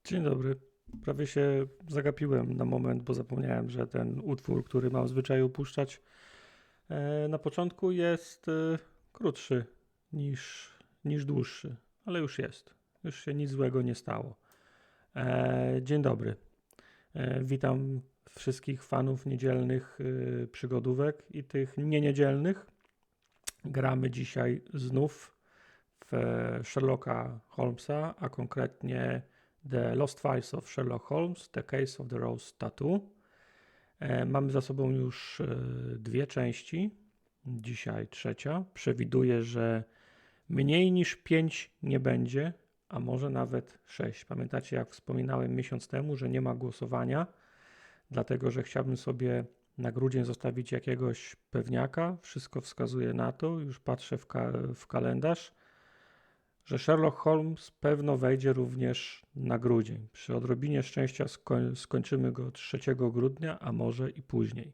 Dzień dobry. Prawie się zagapiłem na moment, bo zapomniałem, że ten utwór, który mam w zwyczaju puszczać na początku, jest krótszy niż dłuższy, ale już jest. Już się nic złego nie stało. Dzień dobry. Witam wszystkich fanów niedzielnych przygodówek i tych nieniedzielnych. Gramy dzisiaj znów w Sherlocka Holmesa, a konkretnie The Lost Files of Sherlock Holmes, The Case of the Rose Tattoo. Mamy za sobą już dwie części, dzisiaj trzecia. Przewiduję, że mniej niż 5 nie będzie, a może nawet 6. Pamiętacie, jak wspominałem miesiąc temu, że nie ma głosowania, dlatego że chciałbym sobie na grudzień zostawić jakiegoś pewniaka. Wszystko wskazuje na to, już patrzę w kalendarz, że Sherlock Holmes pewno wejdzie również na grudzień. Przy odrobinie szczęścia skończymy go 3 grudnia, a może i później.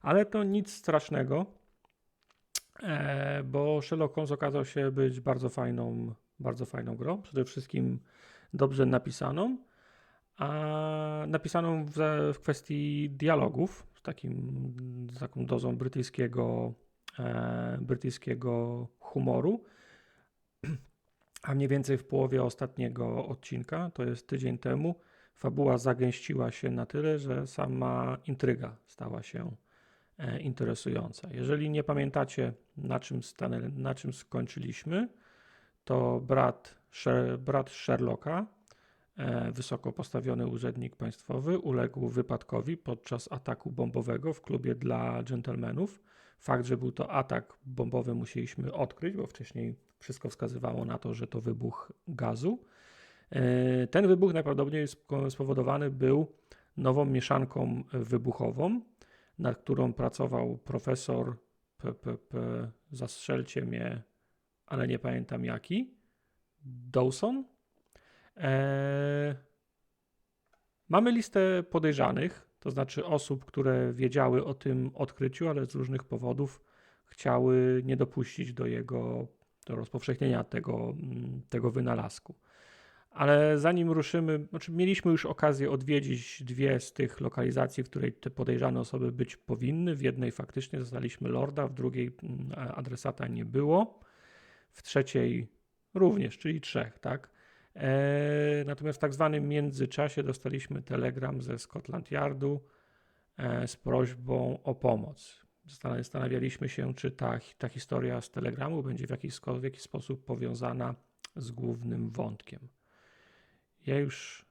Ale to nic strasznego, bo Sherlock Holmes okazał się być bardzo fajną grą. Przede wszystkim dobrze napisaną, a napisaną w kwestii dialogów z taką dozą brytyjskiego humoru. A mniej więcej w połowie ostatniego odcinka, to jest tydzień temu, fabuła zagęściła się na tyle, że sama intryga stała się interesująca. Jeżeli nie pamiętacie, na czym skończyliśmy, to brat Sherlocka, wysoko postawiony urzędnik państwowy, uległ wypadkowi podczas ataku bombowego w klubie dla dżentelmenów. Fakt, że był to atak bombowy, musieliśmy odkryć, bo wcześniej wszystko wskazywało na to, że to wybuch gazu. Ten wybuch najprawdopodobniej spowodowany był nową mieszanką wybuchową, nad którą pracował profesor zastrzelcie mnie, ale nie pamiętam jaki, Dawson. Mamy listę podejrzanych, to znaczy osób, które wiedziały o tym odkryciu, ale z różnych powodów chciały nie dopuścić do rozpowszechnienia tego wynalazku. Ale zanim ruszymy, mieliśmy już okazję odwiedzić dwie z tych lokalizacji, w której te podejrzane osoby być powinny. W jednej faktycznie zastaliśmy lorda, w drugiej adresata nie było, w trzeciej również, czyli 3, tak? Natomiast w tak zwanym międzyczasie dostaliśmy telegram ze Scotland Yardu z prośbą o pomoc. Zastanawialiśmy się, czy ta historia z telegramu będzie w jakiś sposób powiązana z głównym wątkiem. Ja już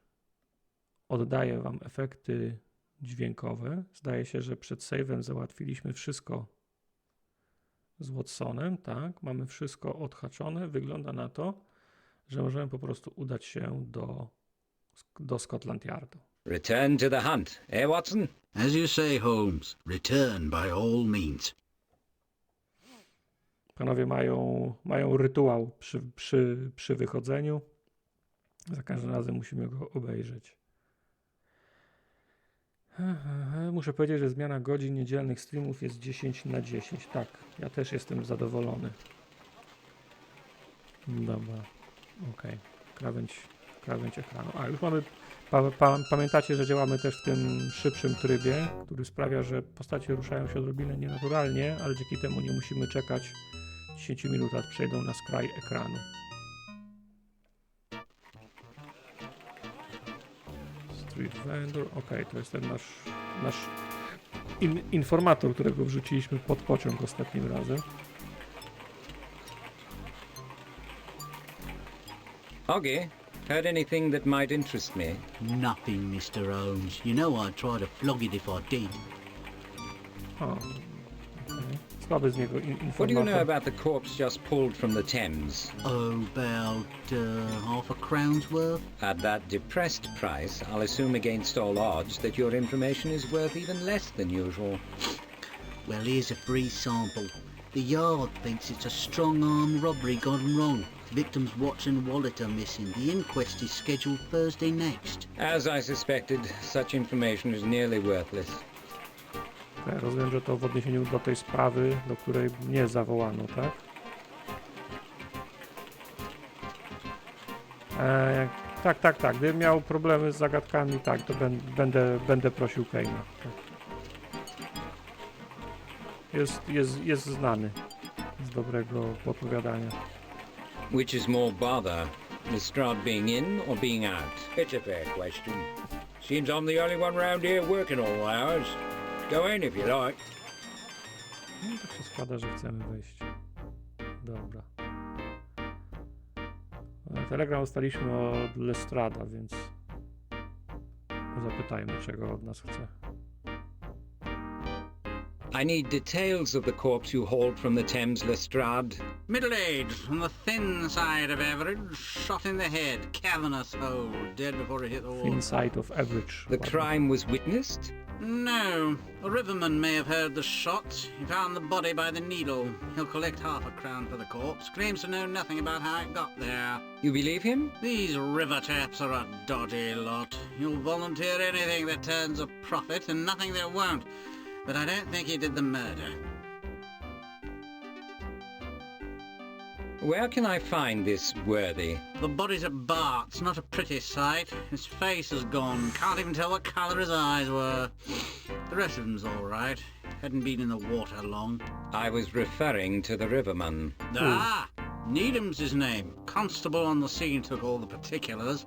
oddaję Wam efekty dźwiękowe. Zdaje się, że przed save'em załatwiliśmy wszystko z Watsonem, tak? Mamy wszystko odhaczone. Wygląda na to, że możemy po prostu udać się do Scotland Yardu. Return to the hunt, eh, Watson? As you say, Holmes, return by all means. Panowie mają rytuał przy wychodzeniu. Za każdym razem musimy go obejrzeć. Muszę powiedzieć, że zmiana godzin niedzielnych streamów jest 10/10. Tak, ja też jestem zadowolony. Dobra, okej. Krawędź ekranu. A, już mamy... Pamiętacie, że działamy też w tym szybszym trybie, który sprawia, że postacie ruszają się odrobinę nienaturalnie, ale dzięki temu nie musimy czekać 10 minut, aż przejdą na skraj ekranu. Street Vendor, to jest ten nasz informator, którego wrzuciliśmy pod pociąg ostatnim razem. Oggy, heard anything that might interest me? Nothing, Mr. Holmes. You know I'd try to flog it if I did. Słaby z niego What do you know informator. about the corpse just pulled from the Thames? About half a crown's worth? At that depressed price, I'll assume against all odds that your information is worth even less than usual. Well, here's a free sample. The Yard thinks it's a strong-arm robbery gone wrong. Victim's watch and wallet are missing. The inquest is scheduled Thursday next. As I suspected, such information is nearly worthless. Rozumiem, że to w odniesieniu do tej sprawy, do której nie zawołano, tak? Tak. Gdybym miał problemy z zagadkami, tak, to będę prosił Kane'a. Tak. Jest znany z dobrego podpowiadania. Which is more bother, Lestrade being in or being out? It's a fair question. Seems I'm the only one round here working all hours. Go in if you like. No tak się składa, że chcemy wejść. Dobra. Telegram dostaliśmy od Lestrada, więc zapytajmy, czego od nas chce. I need details of the corpse you hauled from the Thames, Lestrade. Middle-aged, on the thin side of average, shot in the head, cavernous hole, dead before it hit the water. Thin side of average. The crime was witnessed? No. A riverman may have heard the shots. He found the body by the needle. He'll collect half a crown for the corpse. Claims to know nothing about how it got there. You believe him? These river chaps are a dodgy lot. You'll volunteer anything that turns a profit and nothing that won't. But I don't think he did the murder. Where can I find this worthy? The body's at Bart's, not a pretty sight. His face is gone. Can't even tell what colour his eyes were. The rest of him's all right. Hadn't been in the water long. I was referring to the riverman. Ah! Needham's his name. Constable on the scene took all the particulars.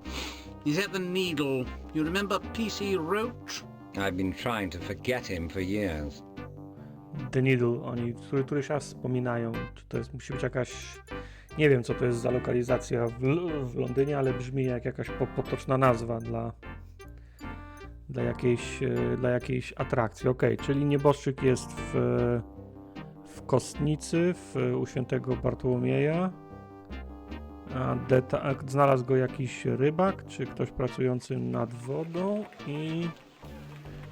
He's at the Needle. You remember P.C. Roach? I've been trying to forget him for years. The Needle, oni któryś raz wspominają, czy to jest, musi być jakaś, nie wiem co to jest za lokalizacja w Londynie, ale brzmi jak jakaś potoczna nazwa dla jakiejś atrakcji. Okej, czyli nieboszczyk jest w Kostnicy, u świętego Bartłomieja, znalazł go jakiś rybak, czy ktoś pracujący nad wodą i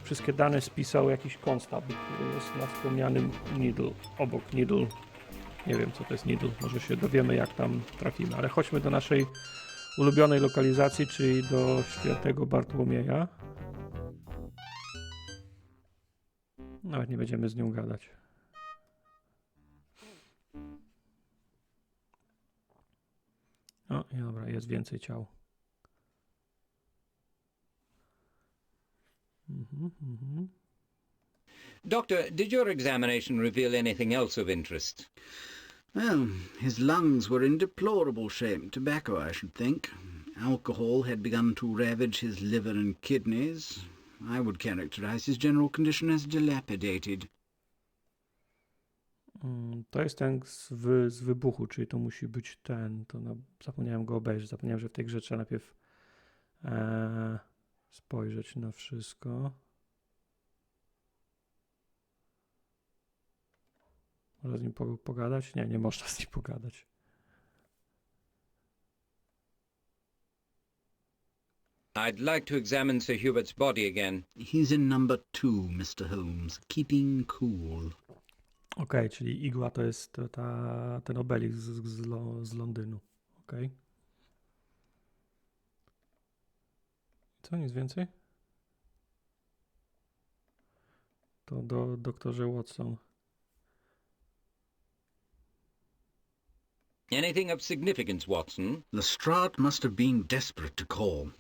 wszystkie dane spisał jakiś konstabl, który jest na wspomnianym Needle, obok Needle. Nie wiem, co to jest Needle, może się dowiemy, jak tam trafimy, ale chodźmy do naszej ulubionej lokalizacji, czyli do świętego Bartłomieja. Nawet nie będziemy z nią gadać. O, i dobra, jest więcej ciał. Doctor, did your examination reveal anything else of interest? Well, his lungs were in deplorable shape. Tobacco, I should think. Alcohol had begun to ravage his liver and kidneys. I would characterize his general condition as dilapidated. To jest ten z wybuchu, czyli to musi być ten. To zapomniałem go obejrzeć. Zapomniałem, że w tej grze trzeba najpierw spojrzeć na wszystko. Można z nim pogadać? Nie, nie można z nim pogadać. I'd like to examine Sir Hubert's body again. He's in number 2, Mr. Holmes, keeping cool. Okej, czyli igła to jest ten obelisk z Londynu. Okej. Co, nic więcej? To do doktorze Watson. Anything of significance, Watson? Lestrade must have been desperate to call.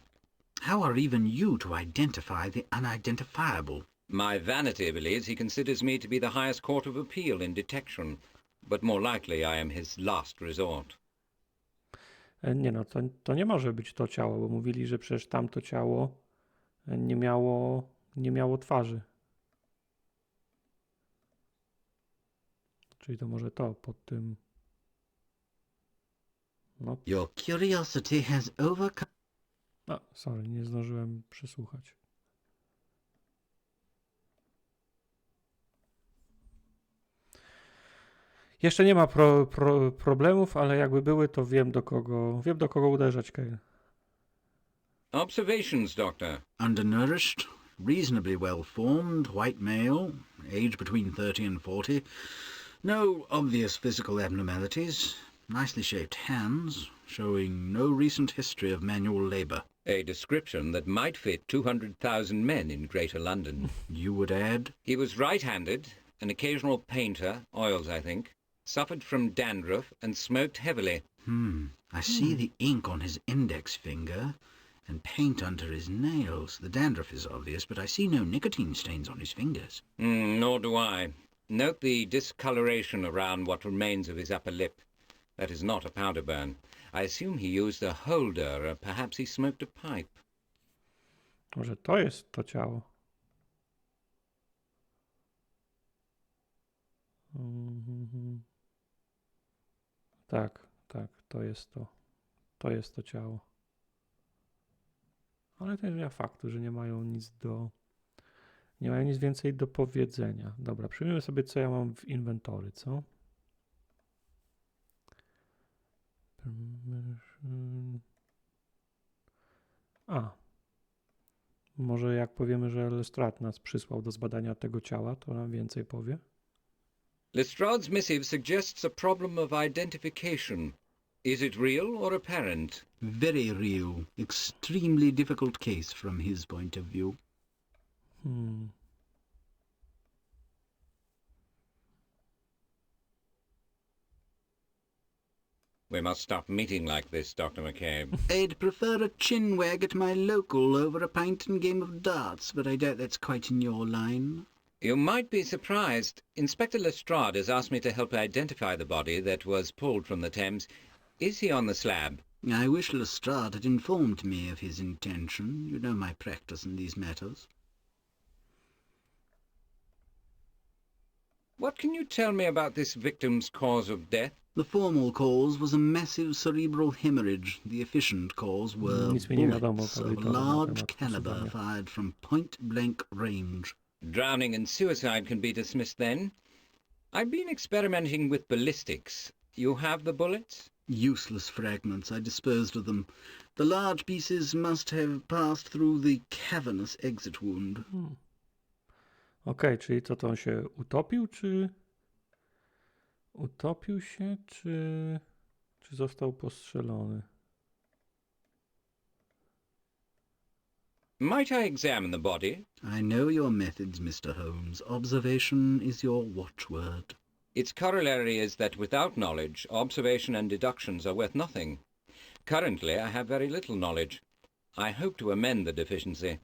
How are even you to identify the unidentifiable? My vanity believes he considers me to be the highest court of appeal in detection, but more likely I am his last resort. Nie no, to nie może być to ciało, bo mówili, że przecież tamto ciało nie miało twarzy. Czyli to może to pod tym... No. Your curiosity has overcome... Sorry, nie zdążyłem przysłuchać. Jeszcze nie ma problemów, ale jakby były, to wiem do kogo uderzać, Kale. Observations, Doctor. Undernourished, reasonably well-formed, white male, age between 30 and 40. No obvious physical abnormalities. Nicely shaped hands, showing no recent history of manual labour. A description that might fit 200,000 men in Greater London. You would add? He was right-handed, an occasional painter, oils I think, suffered from dandruff and smoked heavily. I see the ink on his index finger and paint under his nails. The dandruff is obvious, but I see no nicotine stains on his fingers. Nor do I. Note the discoloration around what remains of his upper lip. That is not a powder burn. I assume he used a holder, or perhaps he smoked a pipe. Może to jest to ciało. Tak, to jest to. To jest to ciało. Ale to nie zmienia faktu, że nie mają nic więcej do powiedzenia. Dobra, przyjmijmy sobie, co ja mam w inwentory, co? Może jak powiemy, że Lestrade nas przysłał do zbadania tego ciała, to nam więcej powie. Lestrade's missive suggests a problem of identification. Is it real or apparent? Very real. Extremely difficult case from his point of view. We must stop meeting like this, Dr. McCabe. I'd prefer a chin wag at my local over a pint and game of darts, but I doubt that's quite in your line. You might be surprised. Inspector Lestrade has asked me to help identify the body that was pulled from the Thames. Is he on the slab? I wish Lestrade had informed me of his intention. You know my practice in these matters. What can you tell me about this victim's cause of death? The formal cause was a massive cerebral hemorrhage. The efficient cause were bullets of large caliber fired from point-blank range. Drowning and suicide can be dismissed then. I've been experimenting with ballistics. You have the bullets? Useless fragments. I disposed of them. The large pieces must have passed through the cavernous exit wound. Okej, czyli to on się utopił, czy... Utopił się, czy został postrzelony? Might I examine the body? I know your methods, Mr. Holmes. Observation is your watchword. Its corollary is that without knowledge, observation and deductions are worth nothing. Currently, I have very little knowledge. I hope to amend the deficiency.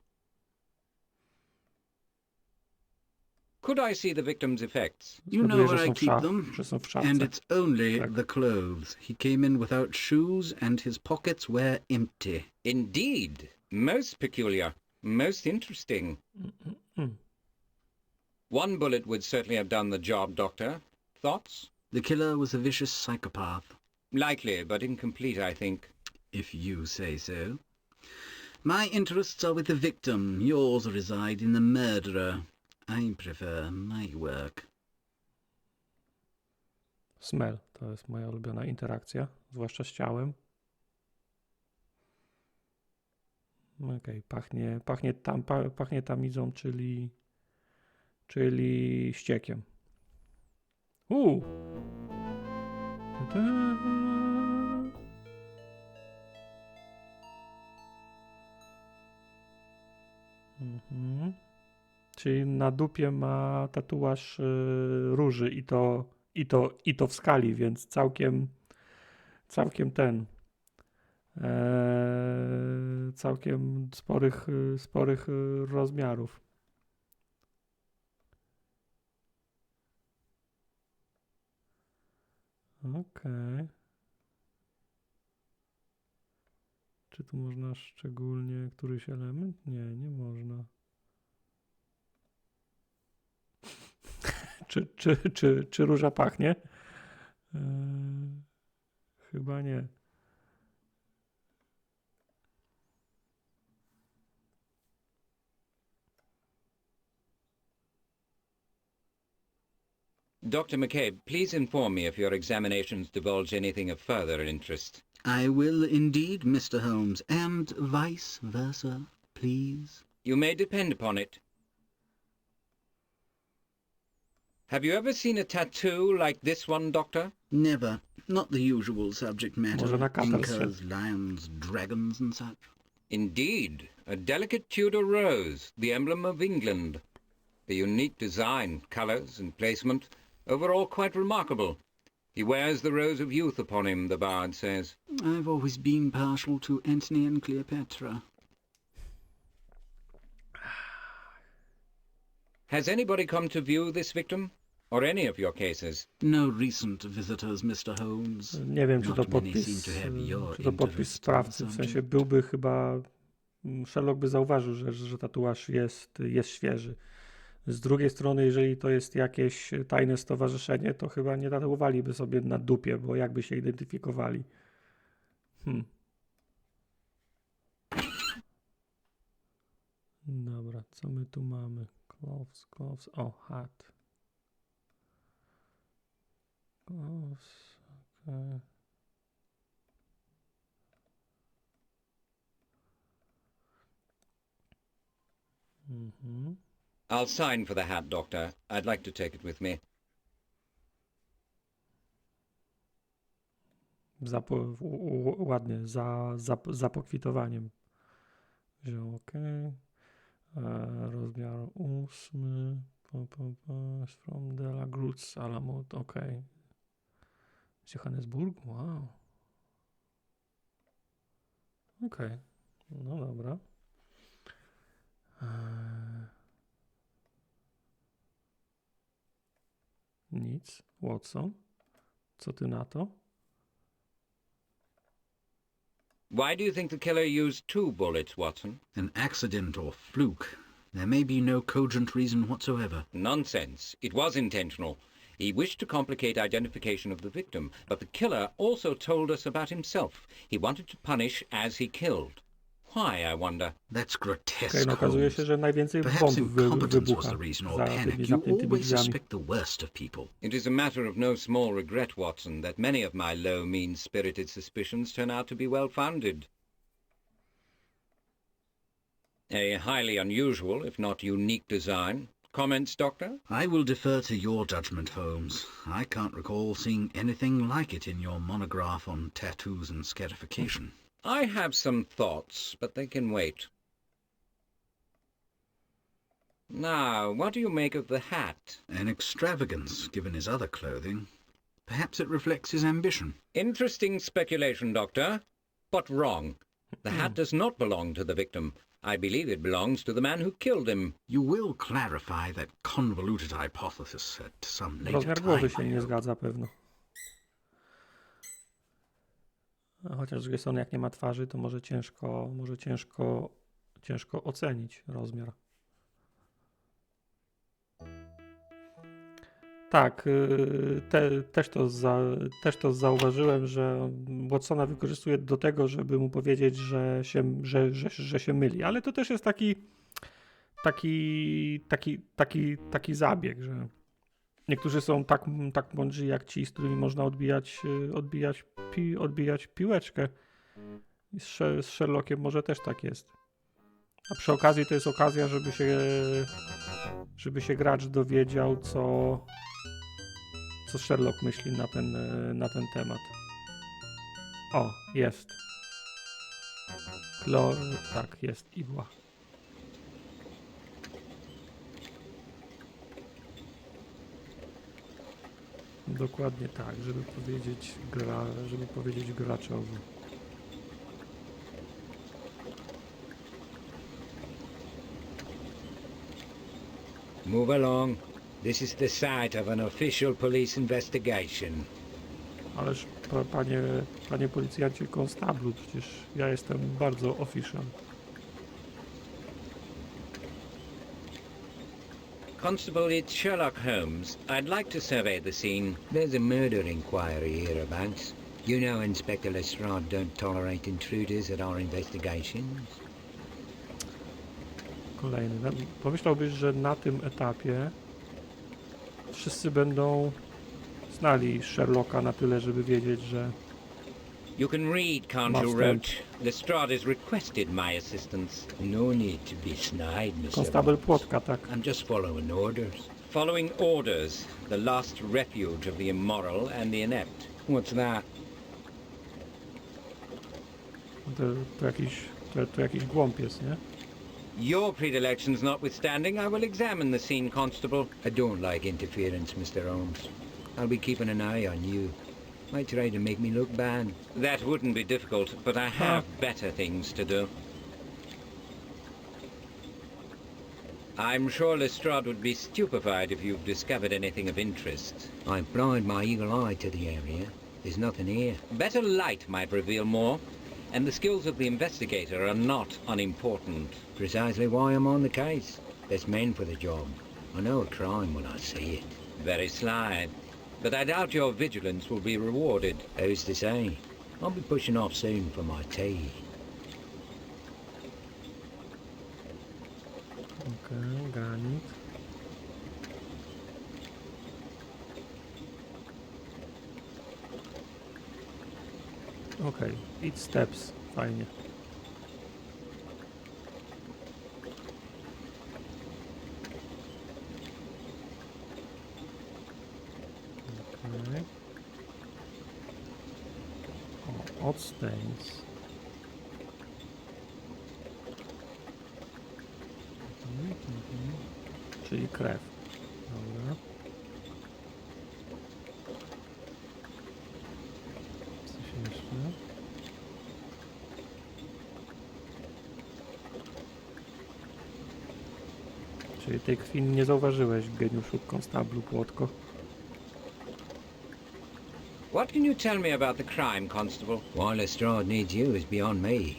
Could I see the victim's effects? You know Zgaduję, where I keep them, że są w szafce. and it's only Tak. the clothes. He came in without shoes, and his pockets were empty. Indeed. Most peculiar. Most interesting. One bullet would certainly have done the job, Doctor. Thoughts? The killer was a vicious psychopath. Likely, but incomplete, I think. If you say so. My interests are with the victim. Yours reside in the murderer. I prefer my work. Smell to jest moja ulubiona interakcja, zwłaszcza z ciałem. Okej, pachnie tamizą, czyli ściekiem. Czyli na dupie ma tatuaż róży i to w skali, więc całkiem całkiem sporych rozmiarów. Okej. Czy tu można szczególnie któryś element? Nie, nie można. Czy róża pachnie? Chyba nie. Dr. McCabe, please inform me if your examinations divulge anything of further interest. I will indeed, Mr. Holmes, and vice versa, please. You may depend upon it. Have you ever seen a tattoo like this one, Doctor? Never. Not the usual subject matter. Może na kapel Incas, lions, dragons and such. Indeed. A delicate Tudor rose, the emblem of England. The unique design, colours and placement, overall quite remarkable. He wears the rose of youth upon him, the bard says. I've always been partial to Antony and Cleopatra. Has anybody come to view this victim? Or any of your cases? No recent visitors, Mr. Holmes. Nie wiem, czy Not to many podpis, seem to have your czy to podpis interest sprawcy, in w the sensie subject. byłby chyba, Sherlock by zauważył, że tatuaż jest świeży. Z drugiej strony, jeżeli to jest jakieś tajne stowarzyszenie, to chyba nie tatuowaliby sobie na dupie, bo jakby się identyfikowali. Dobra, co my tu mamy? Clothes, o, hat. Clothes, okej. I'll sign for the hat, Doctor. I'd like to take it with me. Ładnie, za pokwitowaniem. Wziął, okej. Rozmiar 8. From de la Gruz, Alamut, okej. Z Johannesburgu, wow. Okej, no dobra. Nic. Watson, co ty na to? Why do you think the killer used 2 bullets, Watson? An accident or fluke. There may be no cogent reason whatsoever. Nonsense. It was intentional. He wished to complicate identification of the victim, but the killer also told us about himself. He wanted to punish as he killed. Why, I wonder? That's grotesque, Okej, no okazuje Holmes. się, że najwięcej Perhaps bomb incompetence was wybucha the reason, or za tymi panic. You zamkniętymi always drzwiami. suspect the worst of people. It is a matter of no small regret, Watson, that many of my low, mean-spirited suspicions turn out to be well-founded. A highly unusual, if not unique design. Comments, Doctor? I will defer to your judgment, Holmes. I can't recall seeing anything like it in your monograph on tattoos and scarification. I have some thoughts, but they can wait. Now, what do you make of the hat? An extravagance, given his other clothing. Perhaps it reflects his ambition. Interesting speculation, Doctor, but wrong. The hat does not belong to the victim. I believe it belongs to the man who killed him. You will clarify that convoluted hypothesis at some later Rozmiar time, głowy się I nie hope. zgadza pewno. A chociaż z drugiej strony jak nie ma twarzy, to może ciężko ocenić rozmiar. Tak, też to zauważyłem, że Watsona wykorzystuje do tego, żeby mu powiedzieć, że się myli, ale to też jest taki zabieg, że niektórzy są tak mądrzy jak ci, z którymi można odbijać piłeczkę. I z Sherlockiem może też tak jest. A przy okazji to jest okazja, żeby się gracz dowiedział, co Sherlock myśli na ten temat. O, jest. Tak, jest igła. Dokładnie tak, żeby powiedzieć graczowi. Move along. This is the site of an official police investigation. Ależ panie policjancie konstablu, przecież ja jestem bardzo official. Constable, it's Sherlock Holmes. I'd like to survey the scene. There's a murder inquiry hereabouts. You know Inspector Lestrade don't tolerate intruders at our investigations. Kolejny. Pomyślałbyś, że na tym etapie wszyscy będą znali Sherlocka na tyle, żeby wiedzieć, że You can read, can't Ma you, wstęp. Roach? Lestrade has requested my assistance. No need to be snide, Mr. konstabel Holmes. Płotka, tak. I'm just following orders. Following orders, the last refuge of the immoral and the inept. What's that? To jakiś głąb jest, nie? Your predilections notwithstanding, I will examine the scene, Constable. I don't like interference, Mr. Holmes. I'll be keeping an eye on you. Might try to make me look bad. That wouldn't be difficult, but I have better things to do. I'm sure Lestrade would be stupefied if you've discovered anything of interest. I've blind my eagle eye to the area. There's nothing here. Better light might reveal more, and the skills of the investigator are not unimportant. Precisely why I'm on the case. There's men for the job. I know a crime when I see it. Very sly. But I doubt your vigilance will be rewarded. Who's to say? I'll be pushing off soon for my tea. Okej, granit. Okej, eat steps, fajnie. Okej. O, odd stains. Czyli krew. Dobra. Coś jeszcze? Czyli tej krwi nie zauważyłeś, geniuszu konstablu Płotko. What can you tell me about the crime, Constable? Why Lestrade needs you is beyond me.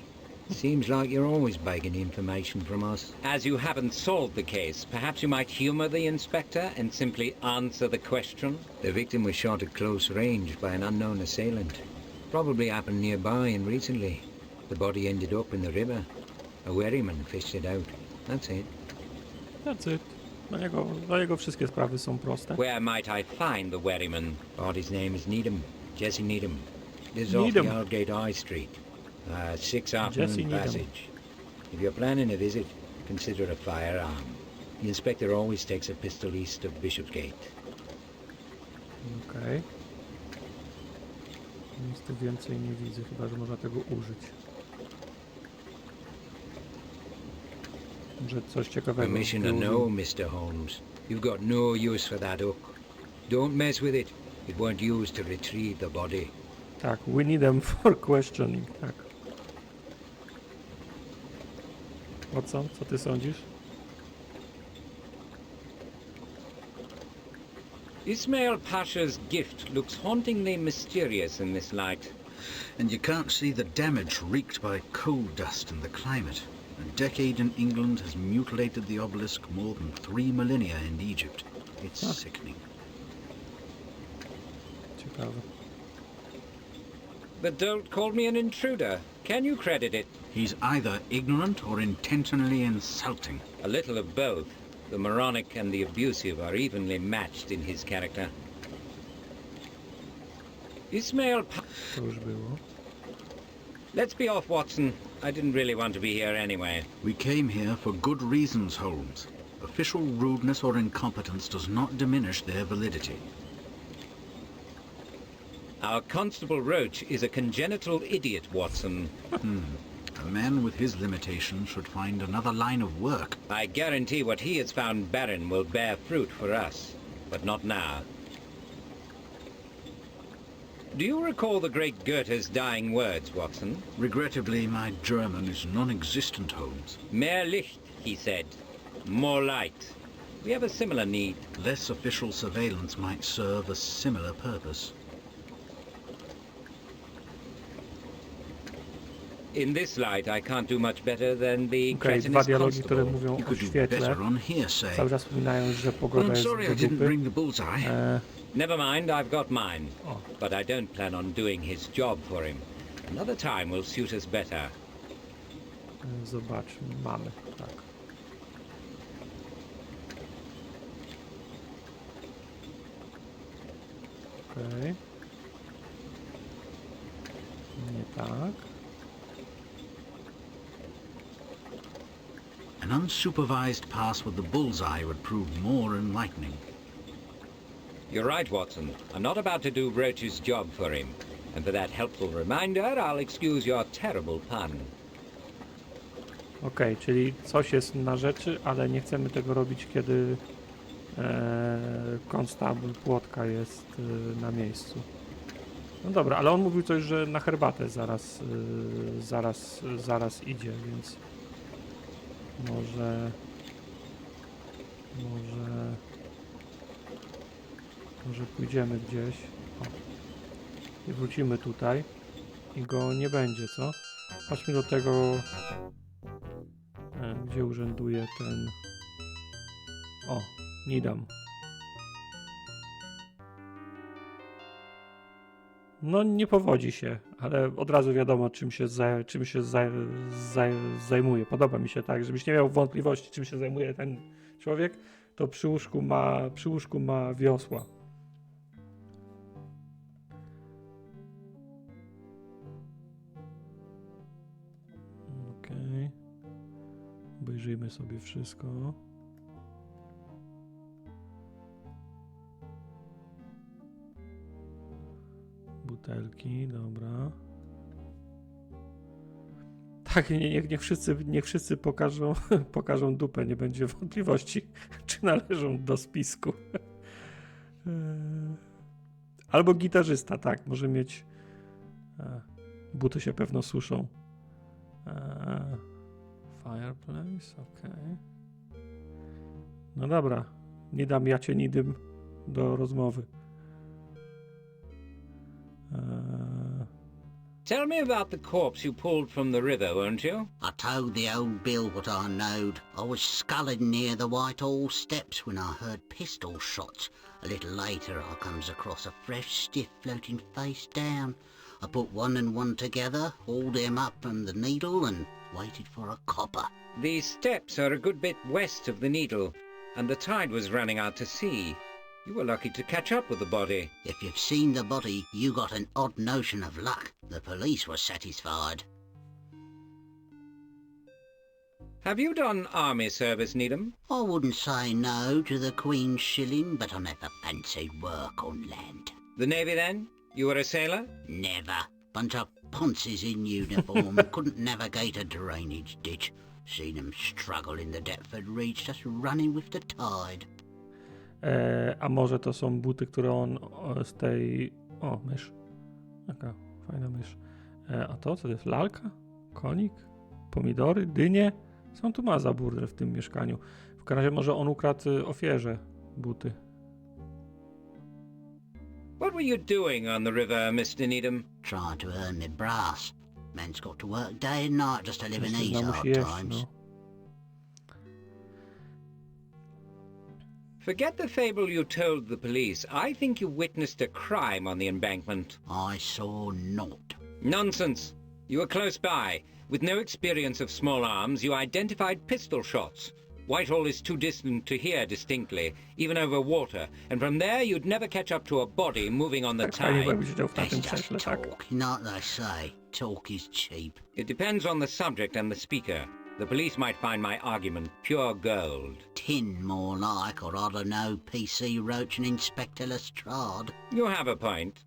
Seems like you're always begging information from us. As you haven't solved the case, perhaps you might humour the inspector and simply answer the question? The victim was shot at close range by an unknown assailant. Probably happened nearby and recently. The body ended up in the river. A wherryman fished it out. That's it. That's it. Dla niego wszystkie sprawy są proste. Where might I find the wherryman? Body's name is Needham. Jesse Needham. Lives off Needham. the Aldgate High Street. 6 Afternoon Jesse Needham. Passage. If you're planning a visit, consider a firearm. The inspector always takes a pistol east of Bishopsgate. Okej. Nic tu więcej nie widzę, chyba że można tego użyć. Może coś ciekawego. Permission to know, Mr. Holmes. You've got no use for that hook. Don't mess with it. It weren't used to retrieve the body. Tak, we need them for questioning, tak. Watson, co ty sądzisz? Ismail Pasha's gift looks hauntingly mysterious in this light. And you can't see the damage wreaked by coal dust and the climate. A decade in England has mutilated the obelisk more than 3 millennia in Egypt. It's sickening. Ciekawe. The dolt called me an intruder. Can you credit it? He's either ignorant or intentionally insulting. A little of both. The moronic and the abusive are evenly matched in his character. Ismail To już było. Let's be off, Watson. I didn't really want to be here anyway. We came here for good reasons, Holmes. Official rudeness or incompetence does not diminish their validity. Our Constable Roach is a congenital idiot, Watson. A man with his limitations should find another line of work. I guarantee what he has found barren will bear fruit for us, but not now. Do you recall the great Goethe's dying words, Watson? Regrettably, my German is non-existent, Holmes. Mehr Licht, he said. More light. We have a similar need. Less official surveillance might serve a similar purpose. In this light, I can't do much better than the Okej, cretinous dwa dialogi, które constable. mówią You o could do świetle. better on hearsay. Cały czas wspominają, że Well, pogoda I'm jest sorry I do didn't dupy. bring the bullseye. Never mind, I've got mine. O, But I don't plan on doing his job for him. Another time will suit us better. zobaczmy. Mamy, tak. Okej. Nie tak. An unsupervised pass with the bullseye would prove more enlightening. You're right, Watson. I'm not about to do Roach's job for him. And for that helpful reminder, I'll excuse your terrible pun. Okej, czyli coś jest na rzeczy, ale nie chcemy tego robić, kiedy konstabl Płotka jest na miejscu. No dobra, ale on mówił coś, że na herbatę zaraz idzie, więc może pójdziemy gdzieś. O. I wrócimy tutaj i go nie będzie, co? Chodźmy do tego, gdzie urzęduje ten... O, Nidam. No nie powodzi się, ale od razu wiadomo, czym się zajmuje. Podoba mi się tak, żebyś nie miał wątpliwości, czym się zajmuje ten człowiek, to przy łóżku ma wiosła. Okej. Obejrzyjmy sobie wszystko. Butelki, dobra. Tak, niech wszyscy pokażą dupę, nie będzie wątpliwości, czy należą do spisku. Albo gitarzysta, tak, może mieć... Buty się pewno suszą. Fireplace, okej. No dobra, nie dam ja cię nidym do rozmowy. Tell me about the corpse you pulled from the river, won't you? I told the old Bill what I knowed. I was sculling near the Whitehall steps when I heard pistol shots. A little later I comes across a fresh stiff floating face down. I put one and one together, hauled him up from the Needle and waited for a copper. The steps are a good bit west of the Needle, and the tide was running out to sea. You were lucky to catch up with the body. If you've seen the body, you got an odd notion of luck. The police were satisfied. Have you done army service, Needham? I wouldn't say no to the Queen's shilling, but I never fancied work on land. The Navy, then? You were a sailor? Never. Bunch of ponces in uniform couldn't navigate a drainage ditch. Seen 'em struggle in the Deptford Reach, just running with the tide. A może to są buty, które on z tej... O, mysz. Jaka fajna mysz. A to? Co to jest? Lalka? Konik? Pomidory? Dynie? Co on tu ma za burdel w tym mieszkaniu? W każdym razie może on ukradł ofierze buty. What were you doing on the river, Mr. Needham? Trying to earn me brass. Man's got to work day and night just to live in these Mężczyzna hard musi jeść, times. no. Forget the fable you told the police. I think you witnessed a crime on the embankment. I saw naught. Nonsense. You were close by. With no experience of small arms, you identified pistol shots. Whitehall is too distant to hear distinctly, even over water, and from there you'd never catch up to a body moving on the Tak fajnie, bo tide. jakby siedział w That's tamtym just krześle, tak? talk. You know what they say. Talk is cheap. It depends on the subject and the speaker. The police might find my argument pure gold. Tin more like, or I don't know, PC Roach and Inspector Lestrade. You have a point.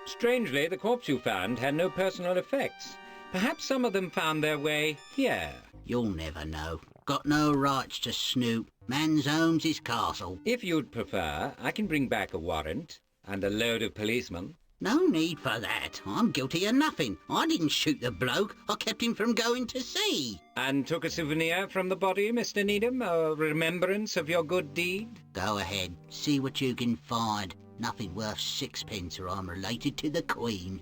Strangely, the corpse you found had no personal effects. Perhaps some of them found their way here. You'll never know. Got no rights to snoop. Man's home's his castle. If you'd prefer, I can bring back a warrant and a load of policemen. No need for that. I'm guilty of nothing. I didn't shoot the bloke. I kept him from going to sea. And took a souvenir from the body, Mr. Needham? A remembrance of your good deed? Go ahead. See what you can find. Nothing worth sixpence or I'm related to the Queen.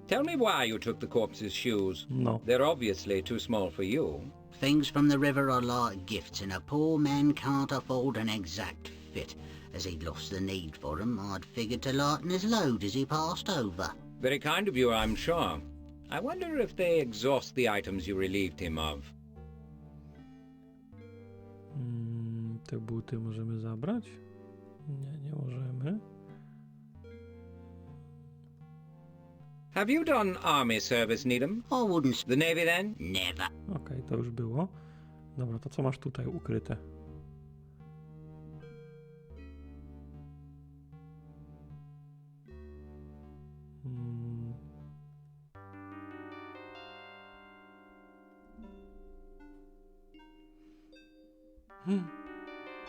Tell me why you took the corpse's shoes. No. They're obviously too small for you. Things from the river are like gifts, and a poor man can't afford an exact fit. As he'd lost the need for 'em, I'd figured to lighten his load as he passed over. Very kind of you, I'm sure. I wonder if they exhaust the items you relieved him of. Te buty możemy zabrać? Nie możemy. Have you done army service, Needham? I wouldn't... The Navy, then? Never. Okej, to już było. Dobra, to co masz tutaj ukryte?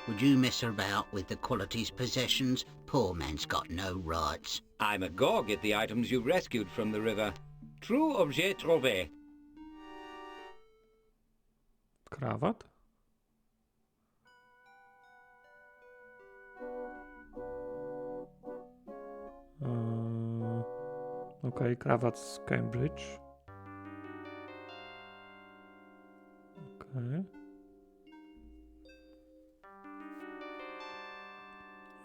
Would you mess about with the quality's possessions? Poor man's got no rights. I'm agog at the items you rescued from the river. True objet trouvé. Krawat? Okej, krawat z Cambridge. Okej.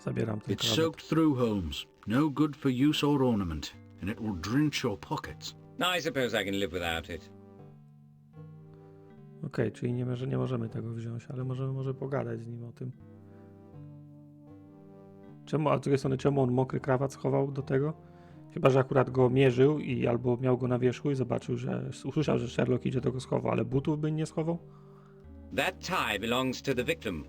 Zabieram ten It's krawat. soaked through, Holmes. No good for use or ornament, and it will drench your pockets. I suppose I can live without it. Okej, czyli nie możemy tego wziąć, ale możemy może pogadać z nim o tym. Czemu, a z drugiej strony, czemu on mokry krawat schował do tego? Chyba że akurat go mierzył i albo miał go na wierzchu i zobaczył, że usłyszał, że Sherlock idzie, to go schował, ale butów by nie schował? That tie belongs to the victim.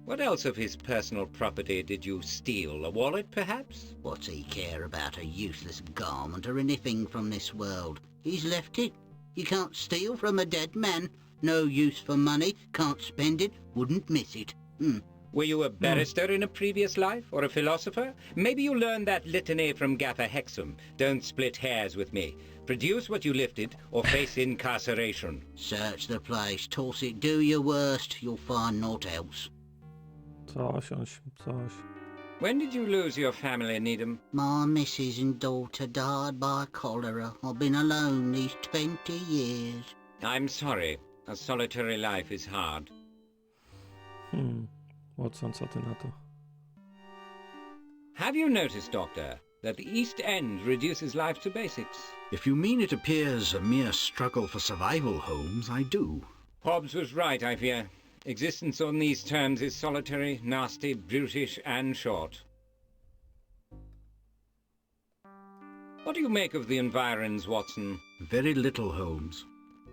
What else of his personal property did you steal? A wallet, perhaps? What's he care about a useless garment or anything from this world? He's left it. You can't steal from a dead man. No use for money, can't spend it, wouldn't miss it. Were you a barrister in a previous life, or a philosopher? Maybe you learned that litany from Gaffer Hexam. Don't split hairs with me. Produce what you lifted, or face incarceration. Search the place, toss it, do your worst, you'll find naught else. Coś. When did you lose your family, Needham? My missus and daughter died by cholera. I've been alone these 20 years. I'm sorry. A solitary life is hard. Watson, co ty na to? Have you noticed, Doctor, that the East End reduces life to basics? If you mean it appears a mere struggle for survival, Holmes, I do. Hobbes was right, I fear. Existence on these terms is solitary, nasty, brutish, and short. What do you make of the environs, Watson? Very little, Holmes.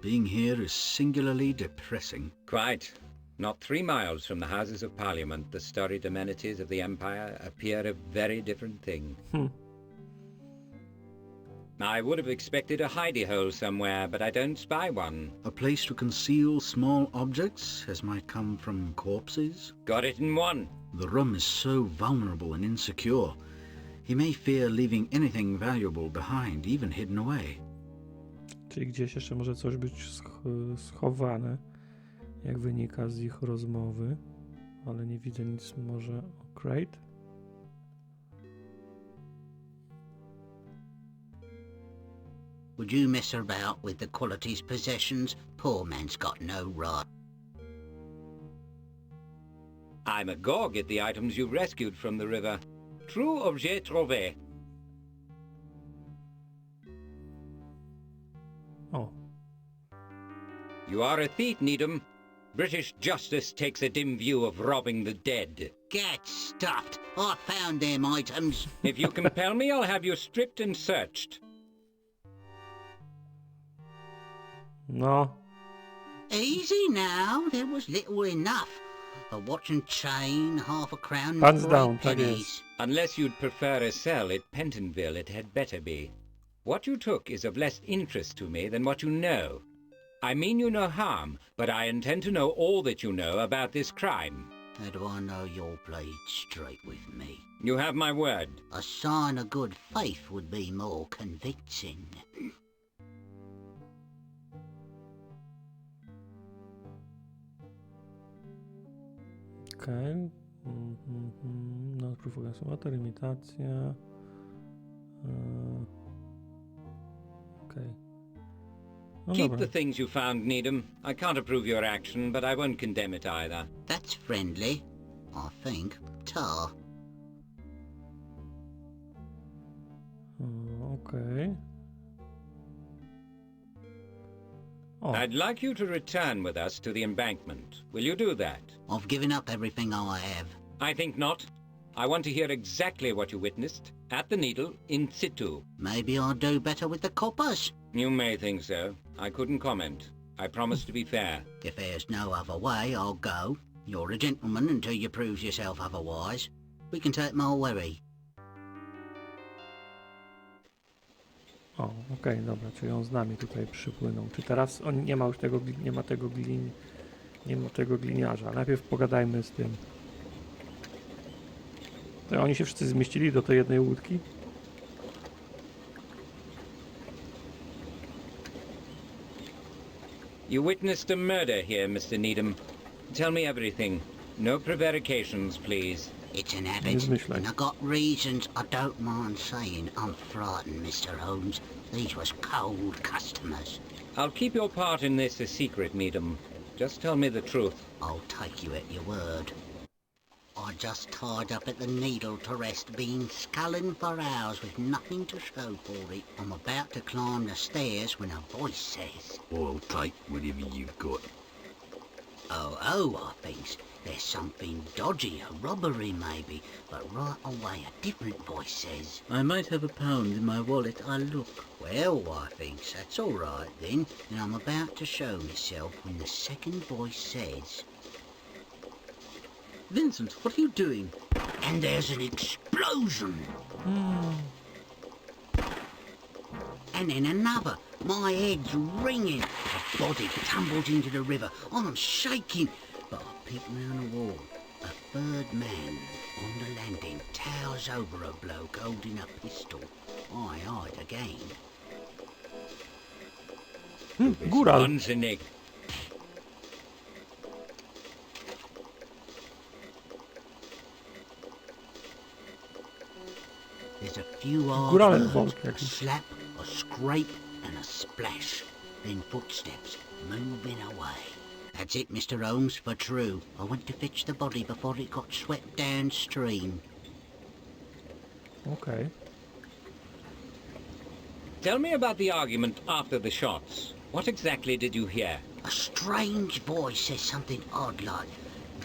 Being here is singularly depressing. Quite. Not 3 miles from the Houses of Parliament, the storied amenities of the Empire appear a very different thing. I would have expected a hidey hole somewhere, but I don't spy one. A place to conceal small objects, as might come from corpses. Got it in one. The room is so vulnerable and insecure. He may fear leaving anything valuable behind, even hidden away. Czyli gdzieś jeszcze może coś być schowane, jak wynika z ich rozmowy, ale nie widzę nic może o crate. Would you mess about with the quality's possessions? Poor man's got no right. I'm agog at the items you rescued from the river. True objet trouvé. O, You are a thief, Needham. British justice takes a dim view of robbing the dead. Get stuffed! I found them items. If you compel me, I'll have you stripped and searched. no, Easy now, there was little enough. A watch and chain, half a crown, and Hands 3 down, tak pennies. jest. Unless you'd prefer a cell at Pentonville, it had better be. What you took is of less interest to me than what you know. I mean you no harm, but I intend to know all that you know about this crime. How do I know you'll play straight with me? You have my word. A sign of good faith would be more convincing. okej. No, proof of consumer, imitacja. Okej. No Keep dobra. the things you found, Needham. I can't approve your action, but I won't condemn it either. That's friendly, I think. Tar. Okej. O, I'd like you to return with us to the embankment. Will you do that? I've given up everything I have. I think not. I want to hear exactly what you witnessed, at the Needle, in situ. Maybe I'll do better with the coppers. You may think so. I couldn't comment. I promise to be fair. If there's no other way, I'll go. You're a gentleman until you prove yourself otherwise. We can take more worry. o, okej, dobra, czyli on z nami tutaj przypłynął. Czy teraz on nie ma już tego, nie ma tego gliniarza. Najpierw pogadajmy z tym. To oni się wszyscy zmieścili do tej jednej łódki? You witnessed a murder here, Mr. Needham. Tell me everything. No prevarications, please. It's an Nie habit, zmyślaj. and I got reasons I don't mind saying I'm frightened, Mr. Holmes. These was cold customers. I'll keep your part in this a secret, Needham. Just tell me the truth. I'll take you at your word. I just tied up at the Needle to rest, been sculling for hours with nothing to show for it. I'm about to climb the stairs when a voice says, I'll take whatever you've got. Oh, I thinks, there's something dodgy, a robbery maybe, but right away a different voice says, I might have £1 in my wallet, I'll look. well, I thinks, that's all right then, and I'm about to show myself when the second voice says, Vincent, what are you doing? and there's an explosion. And then another. My head's ringing. A body tumbles into the river. I'm shaking. But I peek round the wall. A third man on the landing towers over a bloke holding a pistol. I hide again. Góral. Wahnsinnig. There's a few hard Górale words, wolk a jakiś. slap, a scrape, and a splash. Then footsteps moving away. That's it, Mr. Holmes, for true. I went to fetch the body before it got swept downstream. Okej. Tell me about the argument after the shots. What exactly did you hear? A strange voice says something odd like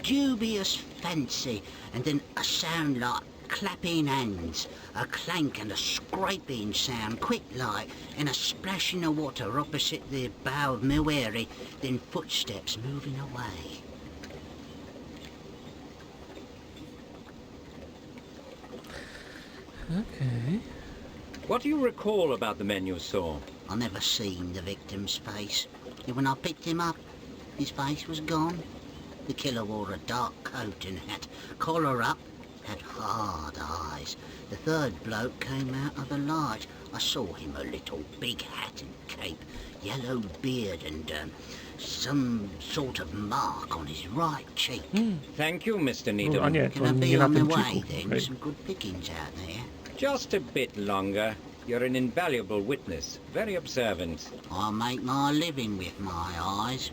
dubious fancy, and then a sound like clapping hands, a clank and a scraping sound, quick like, and a splash in the water opposite the bow of Meweri, then footsteps moving away. Okej. What do you recall about the men you saw? I never seen the victim's face. And when I picked him up, his face was gone. The killer wore a dark coat and hat, collar up, had hard eyes, The third bloke came out of the light. I saw him a little, big hat and cape, yellow beard and some sort of mark on his right cheek. Thank you, Mr. A Needham. nie, Can to I nie be na on the tym way ciku. then? Okej. Some good pickings out there. Just a bit longer. You're an invaluable witness, very observant. I make my living with my eyes.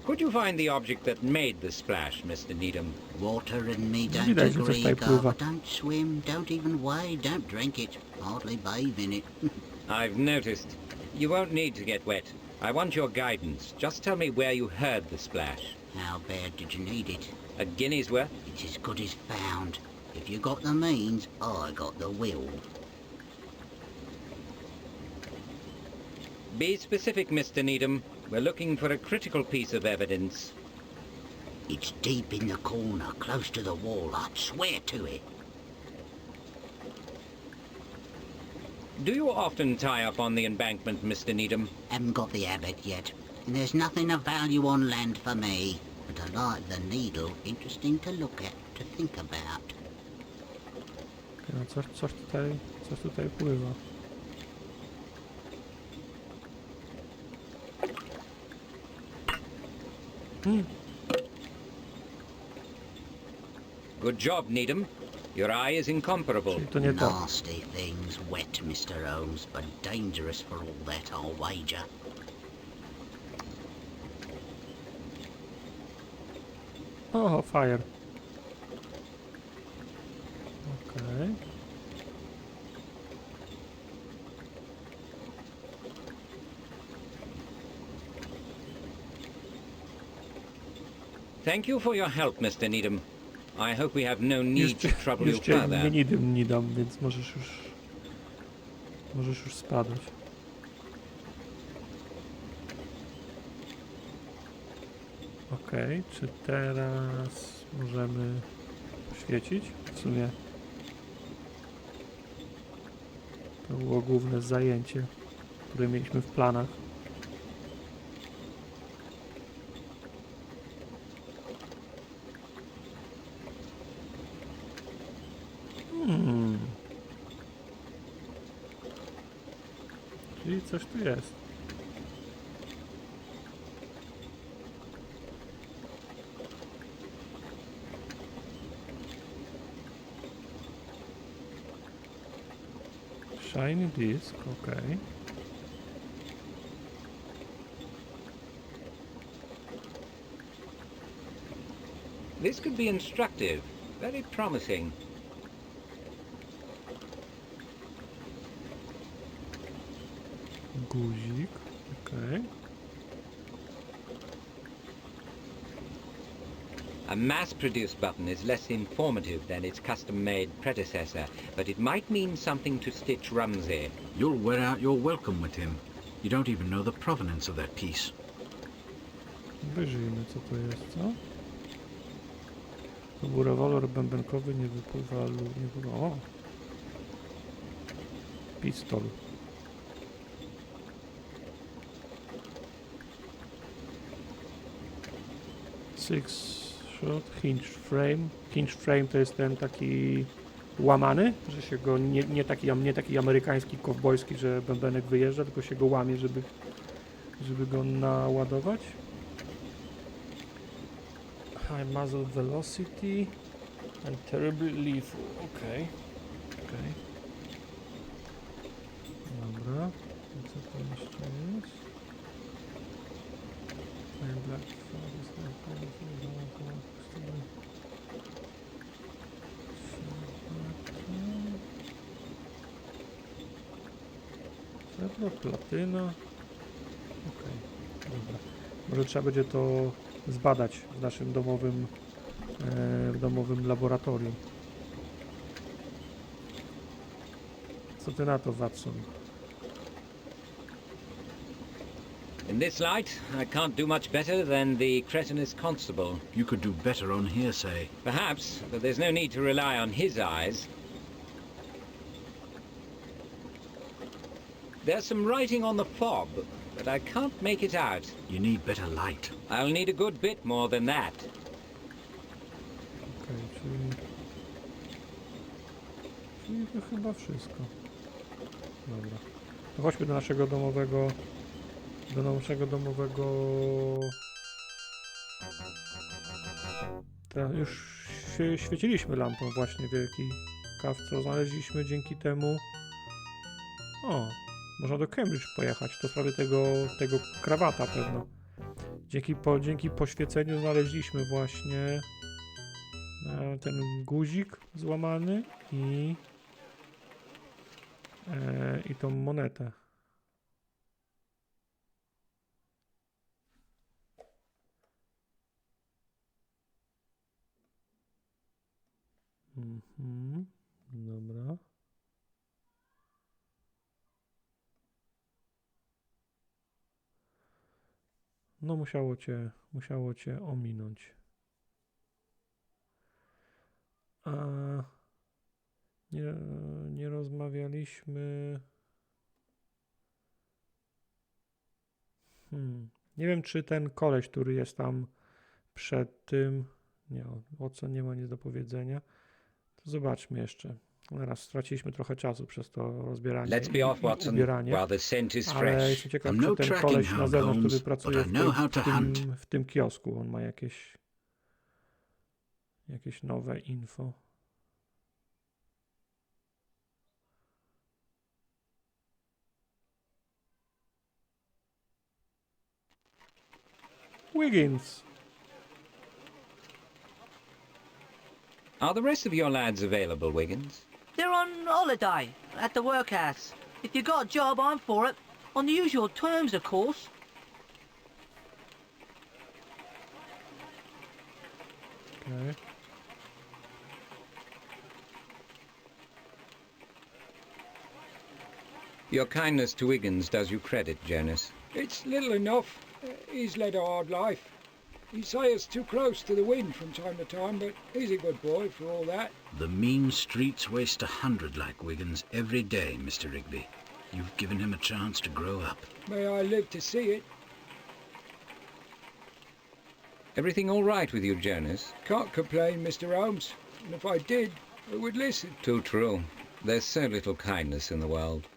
Could you find the object that made the splash, Mr. Needham? Water and me don't Widać, że coś agree, tutaj pływa. Garver. Don't swim, don't even wade, don't drink it, hardly bathe in it. I've noticed. You won't need to get wet. I want your guidance. Just tell me where you heard the splash. How bad did you need it? A guinea's worth? It's as good as found. If you got the means, I got the will. Be specific, Mr. Needham. We're looking for a critical piece of evidence. It's deep in the corner, close to the wall, I'd swear to it. Do you often tie up on the embankment, Mr. Needham? Haven't got the habit yet, and there's nothing of value on land for me. But I like the needle, interesting to look at, to think about. No, coś tutaj pływa. Good job, Needham. Your eye is incomparable. Czyli to nie to. Nasty things, wet, Mr. Holmes, but dangerous for all that, I'll wager. O, fire. Okej. Thank you for your help, Mr. Needham. I hope we have no need to trouble you Już cię further. nie dam, więc możesz już spadać. Okej, czy teraz możemy poświecić? W sumie to było główne zajęcie, które mieliśmy w planach. Czyli coś tu jest. Shiny disk, okej. This could be instructive, very promising. Guzik, okej. A mass-produced button is less informative than its custom-made predecessor, but it might mean something to Stitch Rumsey. You'll wear out your welcome with him. You don't even know the provenance of that piece. Wyjrzyjmy, co to jest, co? To był rewolwer bębenkowy, nie wypływa lub nie wypływa. O! Pistol. Six shot, hinge frame. Hinge frame to jest ten taki łamany, że się go nie taki amerykański kowbojski, że bębenek wyjeżdża, tylko się go łamie, żeby go naładować. High muzzle velocity and terribly lethal. Okej. Dobra. I co to jeszcze jest? Black Forest, srebro, platyna. Okej, dobra. Może trzeba będzie to zbadać w naszym domowym laboratorium. Co ty na to, Watson? In this light, I can't do much better than the cretinous constable. You could do better on hearsay. Perhaps, but there's no need to rely on his eyes. There's some writing on the fob, but I can't make it out. You need better light. I'll need a good bit more than that. Okej, czyli I to chyba wszystko. Dobra. To chodźmy do naszego domowego... Teraz już się świeciliśmy lampą właśnie wielkiej kawce. Znaleźliśmy dzięki temu... O! Można do Cambridge pojechać. To w sprawie tego krawata pewno. Dzięki poświęceniu znaleźliśmy właśnie ten guzik złamany i tą monetę. Dobra. No musiało cię ominąć. A nie rozmawialiśmy. Nie wiem, czy ten koleś, który jest tam przed tym. Nie, o co nie ma nic do powiedzenia. To zobaczmy jeszcze. Raz straciliśmy trochę czasu przez to rozbieranie i ubieranie. Ale jestem ciekaw, czy ten koleś na zewnątrz, który pracuje w tym kiosku, on ma jakieś nowe info. Wiggins. Are the rest of your lads available, Wiggins? They're on holiday at the workhouse. If you got a job, I'm for it. On the usual terms, of course. Okay. Your kindness to Wiggins does you credit, Jonas. It's little enough. He's led a hard life. He'd say it's too close to the wind from time to time, but he's a good boy for all that. The mean streets waste 100 like Wiggins every day, Mr. Rigby. You've given him a chance to grow up. May I live to see it. Everything all right with you, Jonas? Can't complain, Mr. Holmes. And if I did, I would listen. Too true. There's so little kindness in the world.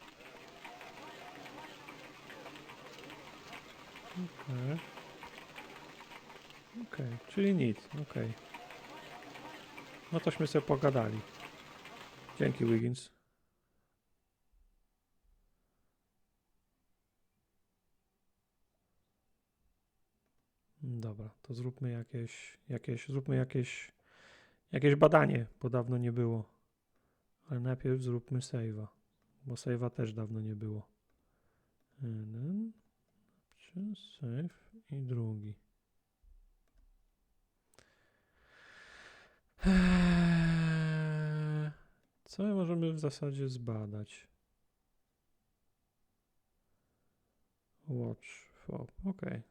Okej, czyli nic, okej. No tośmy sobie pogadali. Dzięki, Wiggins. Dobra, to zróbmy jakieś badanie, bo dawno nie było. Ale najpierw zróbmy save'a, bo save'a też dawno nie było. Jeden, save i drugi. Co możemy w zasadzie zbadać? Watch, fob, okej.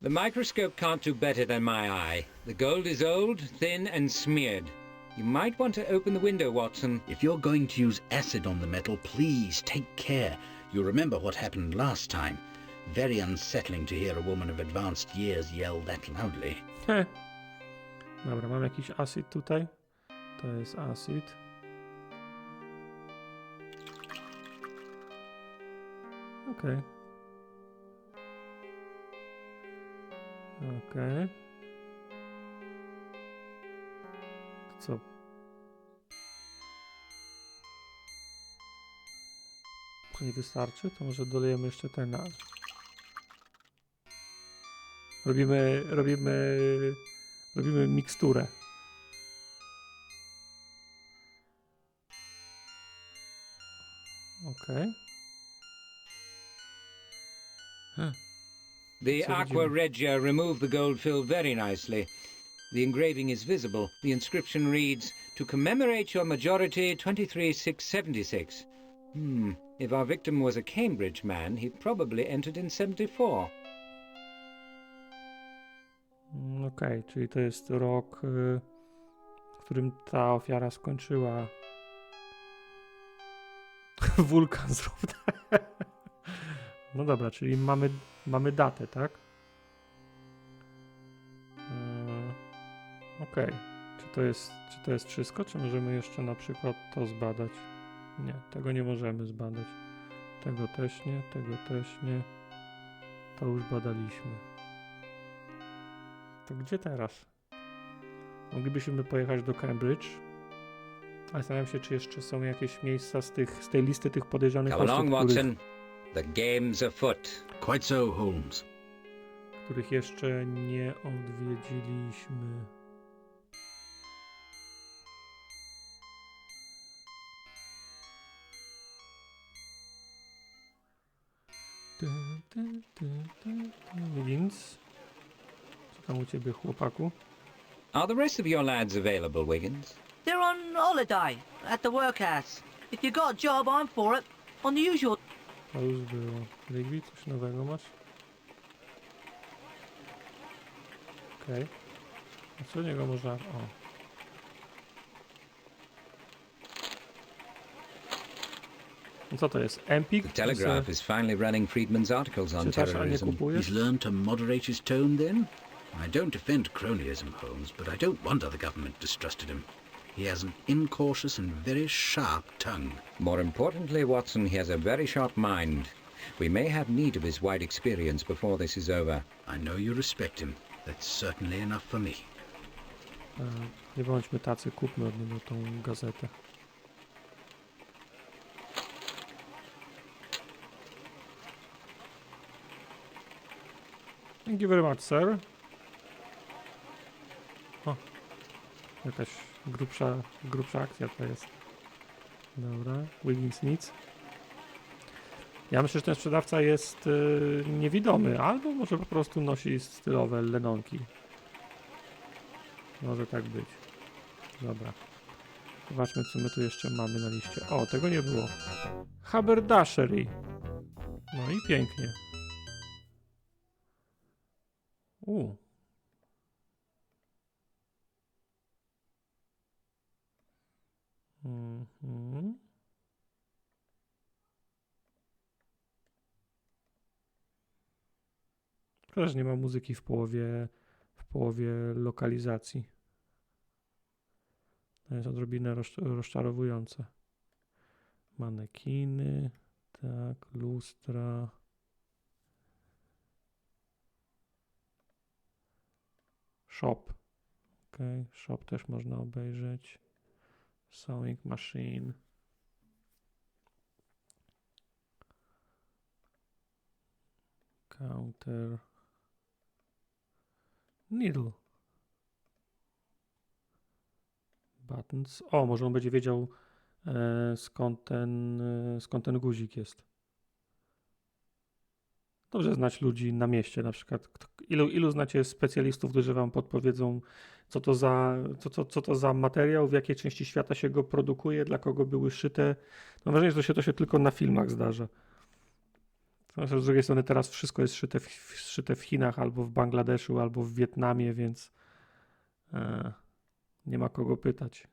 The microscope can't do better than my eye. The gold is old, thin and smeared. You might want to open the window, Watson. If you're going to use acid on the metal, please take care. You remember what happened last time. Very unsettling to hear a woman of advanced years yell that loudly. Dobra, mam jakiś acid tutaj. To jest acid. Okej. Okej. Co? To nie wystarczy? To może dolejemy jeszcze ten. Robimy miksturę. Okej. The aqua regia removed the gold fill very nicely. The engraving is visible. The inscription reads, "To commemorate your majority 23676. If our victim was a Cambridge man, he probably entered in 74. Okej, czyli to jest rok, w którym ta ofiara skończyła. Wulkan zrób. No dobra, czyli mamy datę, tak? Okej. Czy to jest wszystko? Czy możemy jeszcze na przykład to zbadać? Nie, tego nie możemy zbadać. Tego też nie, tego też nie. To już badaliśmy. To gdzie teraz? Moglibyśmy pojechać do Cambridge. A zastanawiam się, czy jeszcze są jakieś miejsca z tej listy tych podejrzanych Come along, osób, Watson. The game's afoot. Quite so, Holmes. których jeszcze nie odwiedziliśmy. Wiggins? Co tam u ciebie, chłopaku? Are the rest of your lads available, Wiggins? They're on holiday at the workhouse. If you got a job, I'm for it. On the usual. To już było. Rigby, coś nowego masz? Okej. A co do niego można... O. No co to jest? Empik? The Telegraph is finally running Friedman's articles on Czytasz, a nie terrorism. kupujesz? He's learned to moderate his tone then? I don't defend cronyism, Holmes, but I don't wonder the government distrusted him. He has an incautious and very sharp tongue. More importantly, Watson, he has a very sharp mind. We may have need of his wide experience before this is over. I know you respect him. That's certainly enough for me. Nie bądźmy tacy, kupmy od niego tą gazetę. Thank you very much, sir. O, jakaś grubsza akcja to jest. Dobra, Wiggins nic. Ja myślę, że ten sprzedawca jest niewidomy, albo może po prostu nosi stylowe lenonki. Może tak być. Dobra. Zobaczmy, co my tu jeszcze mamy na liście. O, tego nie było. Haberdashery. No i pięknie. Szkoda, że nie ma muzyki w połowie lokalizacji. To jest odrobinę rozczarowujące. Manekiny, tak, lustra. Shop. Okay. Shop też można obejrzeć. Sewing machine. Counter. Needle. Buttons. O, może on będzie wiedział skąd ten guzik jest. Dobrze znać ludzi na mieście, na przykład. Ilu znacie specjalistów, którzy wam podpowiedzą, co to za materiał, w jakiej części świata się go produkuje, dla kogo były szyte. Mam wrażenie, że to się tylko na filmach zdarza. Z drugiej strony teraz wszystko jest szyte w Chinach, albo w Bangladeszu, albo w Wietnamie, więc nie ma kogo pytać.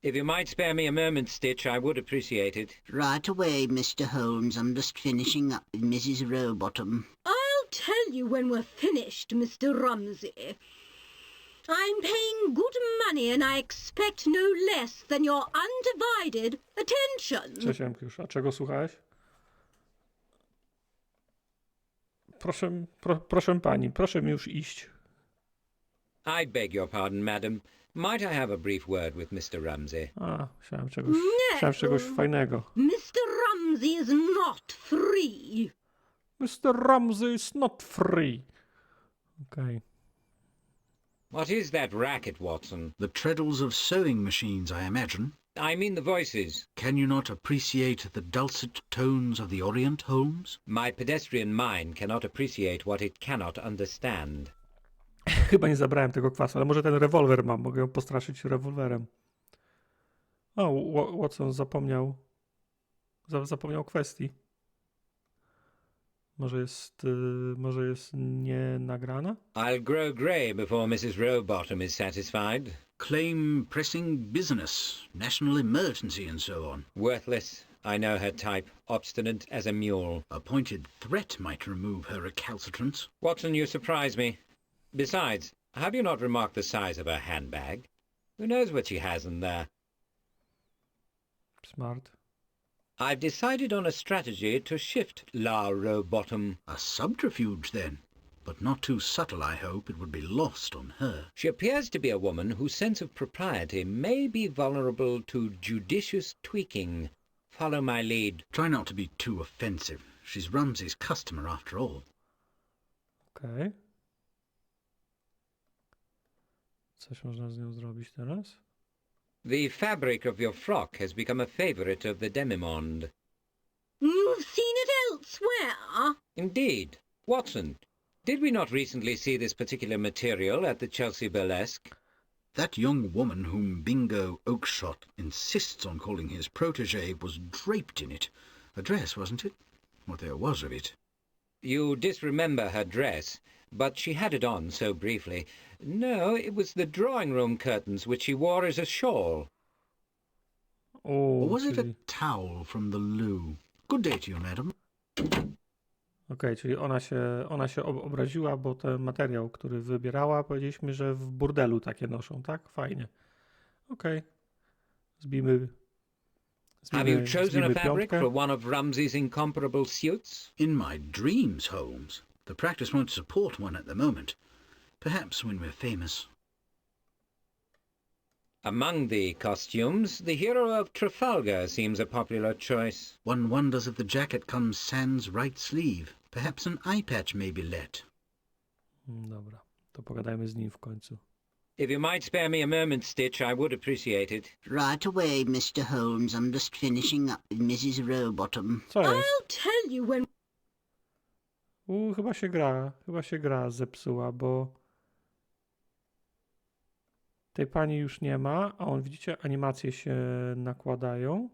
If you might spare me a moment, Stitch, I would appreciate it. Right away, Mr. Holmes. I'm just finishing up with Mrs. Rowbottom. I'll tell you when we're finished, Mr. Rumsey. I'm paying good money and I expect no less than your undivided attention. Cześć, Emkiusz. A czego słuchałeś? Proszę pani, proszę mi już iść. I beg your pardon, madam. Might I have a brief word with Mr. Rumsey? Chciałem czegoś fajnego. Mr. Rumsey is not free. Mr. Rumsey is not free. Okay. What is that racket, Watson? The treadles of sewing machines, I imagine. I mean the voices. Can you not appreciate the dulcet tones of the Orient, Holmes? My pedestrian mind cannot appreciate what it cannot understand. Chyba nie zabrałem tego kwasu, ale może ten rewolwer mam. Mogę ją postraszyć rewolwerem. O, Watson zapomniał kwestii. Może jest nie nagrana? I'll grow grey before Mrs. Rowbottom is satisfied. Claim pressing business, national emergency and so on. Worthless, I know her type, obstinate as a mule. A pointed threat might remove her recalcitrance. Watson, you surprise me. Besides, have you not remarked the size of her handbag? Who knows what she has in there? Smart. I've decided on a strategy to shift La Rowbottom. A subterfuge, then. But not too subtle, I hope. It would be lost on her. She appears to be a woman whose sense of propriety may be vulnerable to judicious tweaking. Follow my lead. Try not to be too offensive. She's Rumsey's customer, after all. Okej. Coś można z nią zrobić teraz? The fabric of your frock has become a favourite of the demimonde. You've seen it elsewhere? Indeed. Watson, did we not recently see this particular material at the Chelsea Burlesque? That young woman whom Bingo Oakshott insists on calling his protégé was draped in it. A dress, wasn't it? What there was of it. You disremember her dress, but she had it on so briefly. No, it was the drawing-room curtains which she wore as a shawl. Or was it a czyli... towel from the loo? Good day to you, madam. Okej, czyli ona się obraziła, bo ten materiał, który wybierała, powiedzieliśmy, że w burdelu takie noszą, tak? Fajnie. Okej. Zbijmy Have you chosen a fabric piątkę. for one of Rumsey's incomparable suits? In my dreams, Holmes. The practice won't support one at the moment. Perhaps when we're famous. Among the costumes, the hero of Trafalgar seems a popular choice. One wonders if the jacket comes sans right sleeve. Perhaps an eye patch may be let. Dobra, to pogadajmy z nim w końcu. If you might spare me a moment, Stitch, I would appreciate it. Right away, Mr. Holmes. I'm just finishing up with Mrs. Rowbottom. Co jest? I'll tell you when... Chyba się gra zepsuła, bo tej pani już nie ma, a on, widzicie, animacje się nakładają.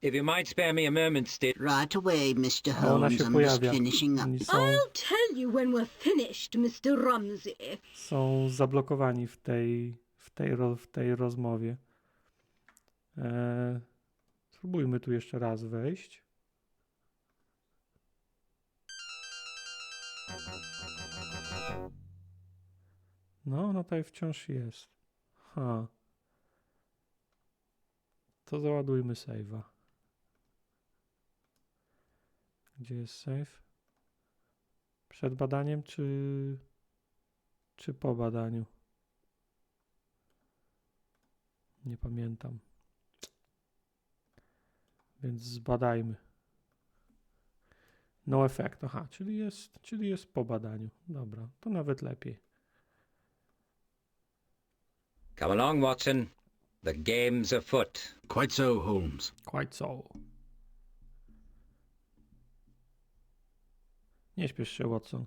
If you might spare me a moment, Stitch. Right away, Mr. A ona Holmes. się I'm just pojawia. finishing up. Oni I'll tell you when we're finished, Mr. Rumsey. są zablokowani w tej rozmowie. Spróbujmy tu jeszcze raz wejść. No, ona tutaj wciąż jest. To załadujmy save'a. Gdzie jest save? Przed badaniem czy po badaniu? Nie pamiętam. Więc zbadajmy. No effect. Aha, czyli jest po badaniu. Dobra, to nawet lepiej. Come along, Watson. The game's afoot. Quite so, Holmes. Quite so. Nie śpiesz się, Watson.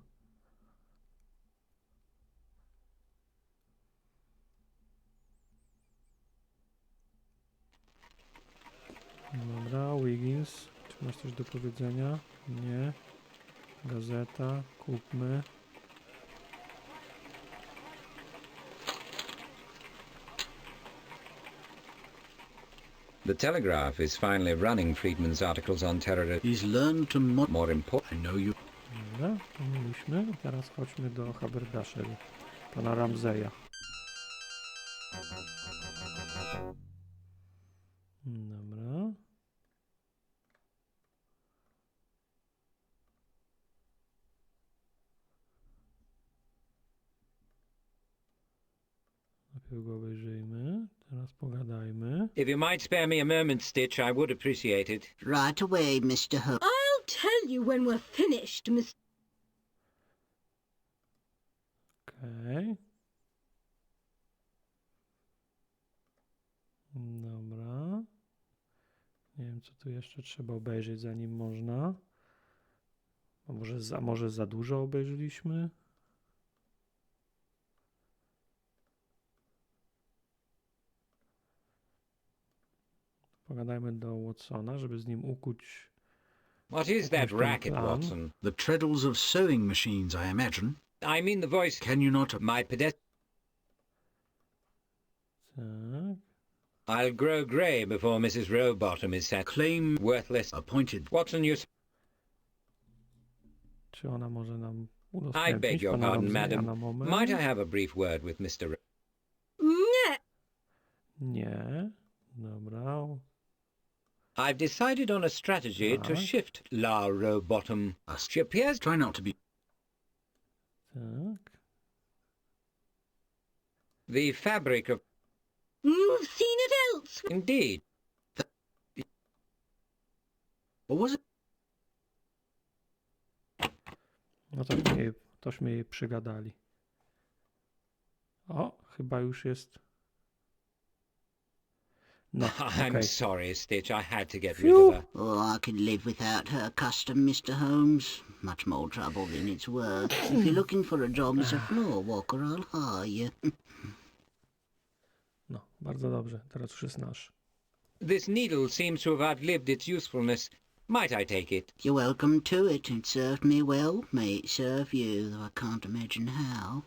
Dobra, Wiggins. Czy masz coś do powiedzenia? Nie. Gazeta. Kupmy. The Telegraph is finally running Friedman's articles on terror. He's learned to More important. I know you. Dobra, to mieliśmy. Teraz chodźmy do haberdaszeru. Pana Ramseya. Dobra. Najpierw go obejrzyjmy. Teraz pogadajmy. If you might spare me a moment, Stitch, I would appreciate it. Right away, Mr. Holmes. I'll tell you when we're finished, Mr. Okej. Dobra. Nie wiem, co tu jeszcze trzeba obejrzeć, zanim można. A może za dużo obejrzeliśmy? Pogadajmy do Watsona, żeby z nim ukuć. What is that Jakąś tam racket, plan. Watson? The treadles of sewing machines, I imagine. I mean the voice. Can you not... My pedestrian. Tak. I'll grow grey before Mrs. Rowbottom is set. Claim Worthless. appointed. What's the news? Czy ona może nam I udostępnić beg your pana pardon, Ramseya na madam. moment? Might I have a brief word with Mr. Nie. Nie. Dobra. I've decided on a strategy to Tak. shift La Rowbottom. She appears... Try not to be... Tak. The fabric of... You've seen it elsewhere. Indeed. What was it? No tośmy jej przygadali. O, chyba już jest. No, I'm okej. sorry, Stitch. I had to get rid Phew. of her. Oh, I could live without her custom, Mr. Holmes. Much more trouble than it's worth. If you're looking for a job as a floor walker, I'll hire you. No, bardzo dobrze. Teraz już jest nasz. This needle seems to have outlived its usefulness. Might I take it? You're welcome to it. It served me well. May it serve you, though I can't imagine how.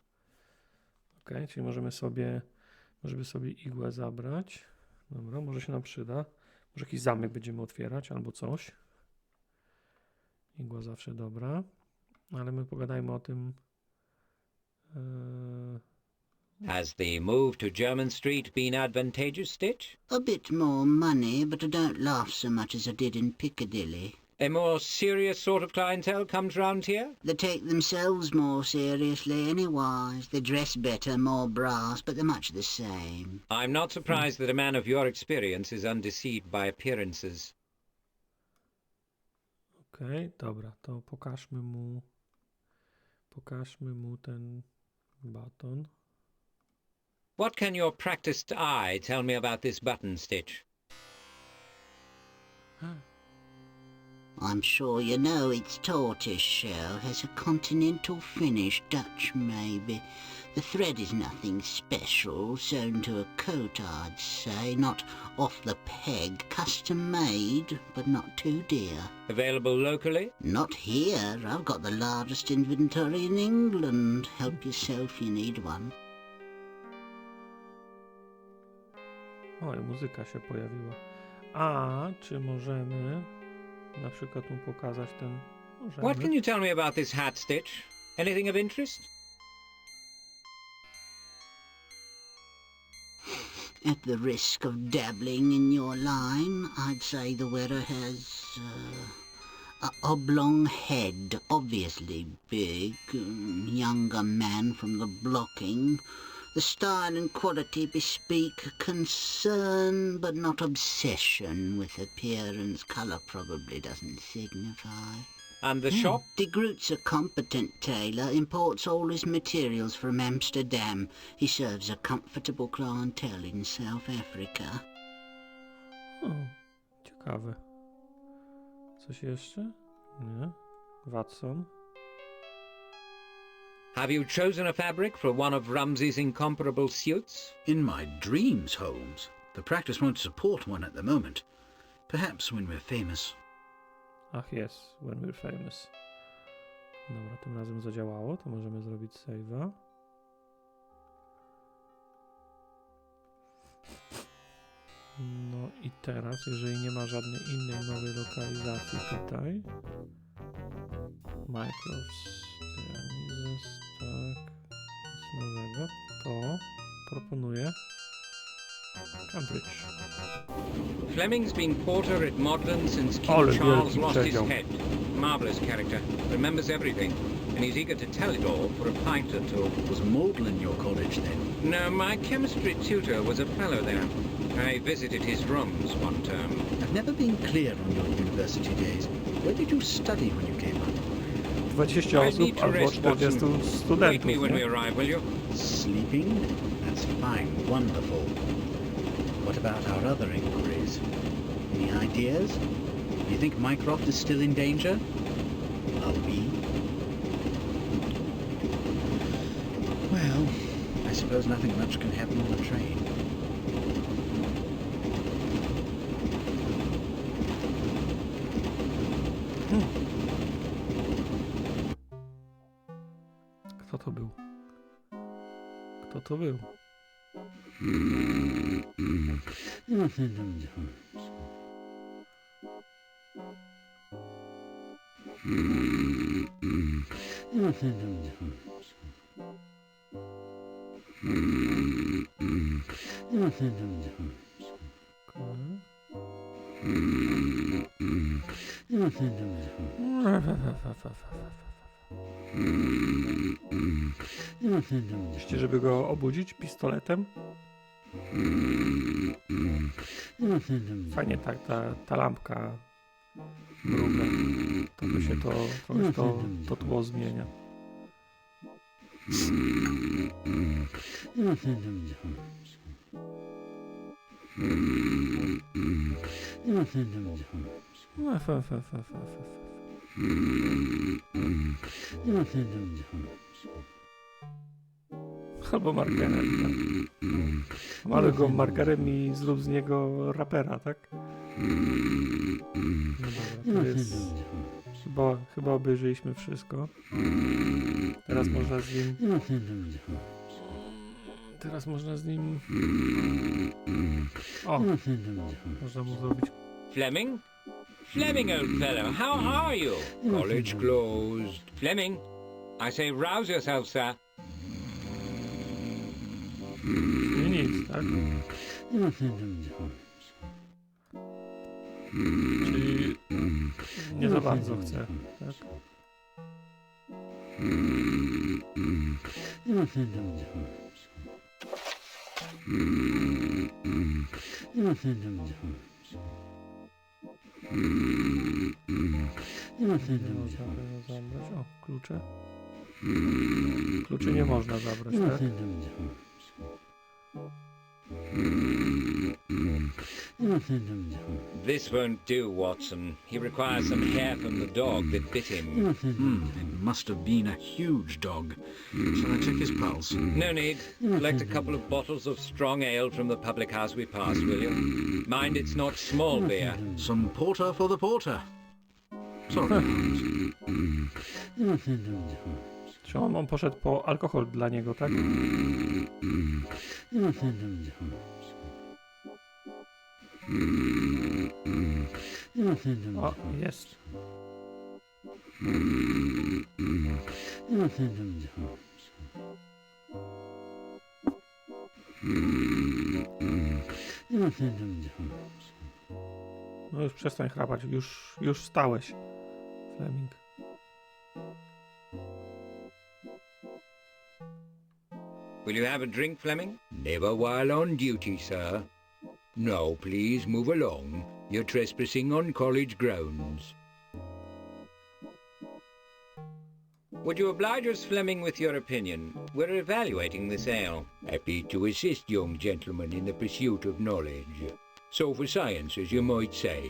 Okej, czyli możemy sobie igłę zabrać. Dobra, może się nam przyda. Może jakiś zamek będziemy otwierać albo coś. Igła zawsze dobra. Ale my pogadajmy o tym. Has the move to German Street been advantageous, Stitch? A bit more money, but I don't laugh so much as I did in Piccadilly. A more serious sort of clientele comes round here? They take themselves more seriously anywise. They dress better, more brass, but they're much the same. I'm not surprised that a man of your experience is undeceived by appearances. Okej, dobra, to pokażmy mu ten baton. What can your practiced eye tell me about this button, Stitch? I'm sure you know its tortoiseshell has a continental finish, Dutch maybe. The thread is nothing special, sewn to a coat I'd say, not off the peg, custom made, but not too dear. Available locally? Not here, I've got the largest inventory in England. Help yourself, you need one. O, i muzyka się pojawiła. A, czy możemy na przykład mu pokazać ten... Możemy. What can you tell me about this hat, Stitch? Anything of interest? At the risk of dabbling in your line, I'd say the wearer has a oblong head, obviously big, younger man from the blocking. The style and quality bespeak concern, but not obsession with appearance. Colour probably doesn't signify. And the shop? De Groot's a competent tailor, imports all his materials from Amsterdam. He serves a comfortable clientele in South Africa. O, ciekawe. Coś jeszcze? Nie. Watson. Have you chosen a fabric for one of Rumsey's incomparable suits? In my dreams, Holmes. The practice won't support one at the moment. Perhaps when we're famous. Ach jest, when we're famous. Dobra, tym razem zadziałało, to możemy zrobić save'a. No i teraz, jeżeli nie ma żadnej innej nowej lokalizacji tutaj. Microfts, Dionysus, tak, nic nowego, to proponuję Cambridge. Fleming's been porter at Magdalen since King Ale Charles wielki lost his przedział. head. Marvellous character. Remembers everything. And he's eager to tell it all for a pint or two. Was Magdalen your college then? No, my chemistry tutor was a fellow there. I visited his rooms one term. I've never been clear on your university days. Where did you study when you came up? 20 I osób need to albo rest, 40 Watson. Wake studentów, me when we nie? arrive, will you? Sleeping? That's fine, wonderful. What about our other inquiries? Any ideas? Do you think Mycroft is still in danger? Are we? Well, I suppose nothing much can happen on the train. Kto to był? Kto to był? Myślicie, żeby go obudzić pistoletem? Fajnie tak, ta lampka mruga. To by się trochę to tło zmienia. Albo markerem. Tak? Maluj go markerem i zrób z niego rapera, tak? No dobra, to jest... Chyba obejrzeliśmy wszystko. Teraz można z nim... O! Można mu zrobić... Fleming? Fleming, old fellow, how are you? College closed. Fleming, I say rouse yourself, sir. Czyli nic, tak? Czyli nie za bardzo chce, tak? Nie można zabrać. O, klucze. Kluczy nie można zabrać, tak? This won't do, Watson. He requires some hair from the dog that bit him. It must have been a huge dog. Shall I check his pulse? No need. Collect a couple of bottles of strong ale from the public house we passed, will you? Mind it's not small beer. Some porter for the porter. Sorry. Czy on poszedł po alkohol dla niego, tak? O, jest. No już przestań chrapać, już wstałeś, Fleming. Will you have a drink, Fleming? Never while on duty, sir. No, please move along. You're trespassing on college grounds. Would you oblige us, Fleming, with your opinion? We're evaluating this ale. Happy to assist young gentlemen in the pursuit of knowledge. So for science, as you might say.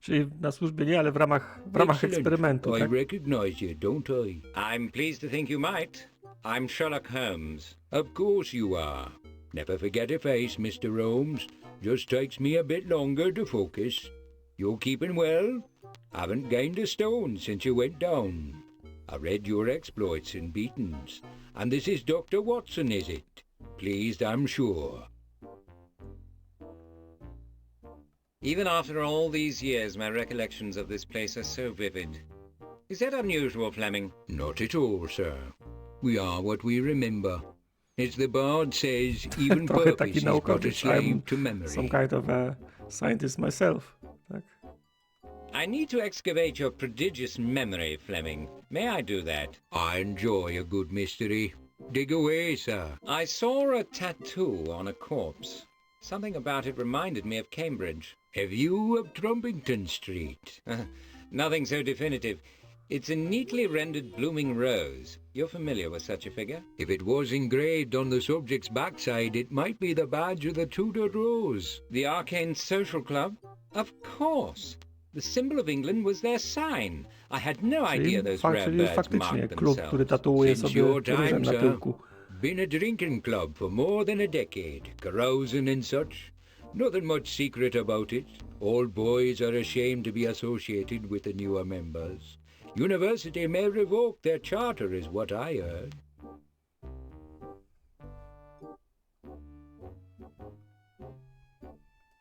Czyli na służbie nie, ale w ramach eksperymentu, I tak? recognize you, don't I? I'm pleased to think you might. I'm Sherlock Holmes. Of course you are. Never forget a face, Mr. Holmes. Just takes me a bit longer to focus. You keeping well? Haven't gained a stone since you went down. I read your exploits and beatings. And this is Dr. Watson, is it? Pleased, I'm sure. Even after all these years, my recollections of this place are so vivid. Is that unusual, Fleming? Not at all, sir. We are what we remember. As the bard says, even Trochę purpose taki is but a naukowicz. slave I'm to memory. some kind of a scientist myself, tak? I need to excavate your prodigious memory, Fleming. May I do that? I enjoy a good mystery. Dig away, sir. I saw a tattoo on a corpse. Something about it reminded me of Cambridge. A view of Trumpington Street. Nothing so definitive. It's a neatly rendered blooming rose. You're familiar with such a figure? If it was engraved on the subject's backside, it might be the badge of the Tudor Rose. The Arcane Social Club? Of course. The symbol of England was their sign. I had no idea those rare Czyli birds faktycznie marked klub, themselves. który tatuuje Since sobie your różem time, na sir, tyłku. been a drinking club for more than a decade, carousing and such. Nothing much secret about it. All boys are ashamed to be associated with the newer members. University may revoke their charter, is what I heard.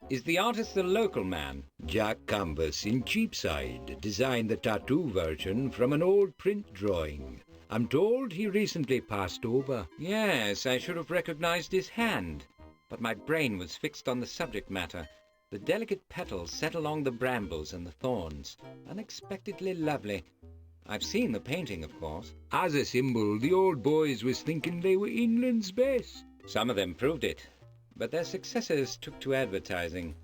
Is the artist the local man? Jack Canvas in Cheapside designed the tattoo version from an old print drawing. I'm told he recently passed over. Yes, I should have recognized his hand. But my brain was fixed on the subject matter. The delicate petals set along the brambles and the thorns. Unexpectedly lovely. I've seen the painting, of course. As a symbol, the old boys was thinking they were England's best. Some of them proved it. But their successors took to advertising.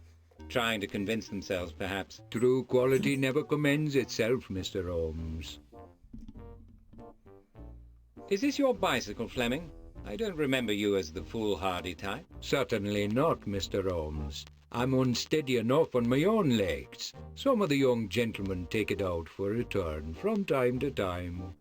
Trying to convince themselves, perhaps. True quality never commends itself, Mr. Holmes. Is this your bicycle, Fleming? I don't remember you as the foolhardy type. Certainly not, Mr. Holmes. I'm unsteady enough on my own legs. Some of the young gentlemen take it out for a turn from time to time.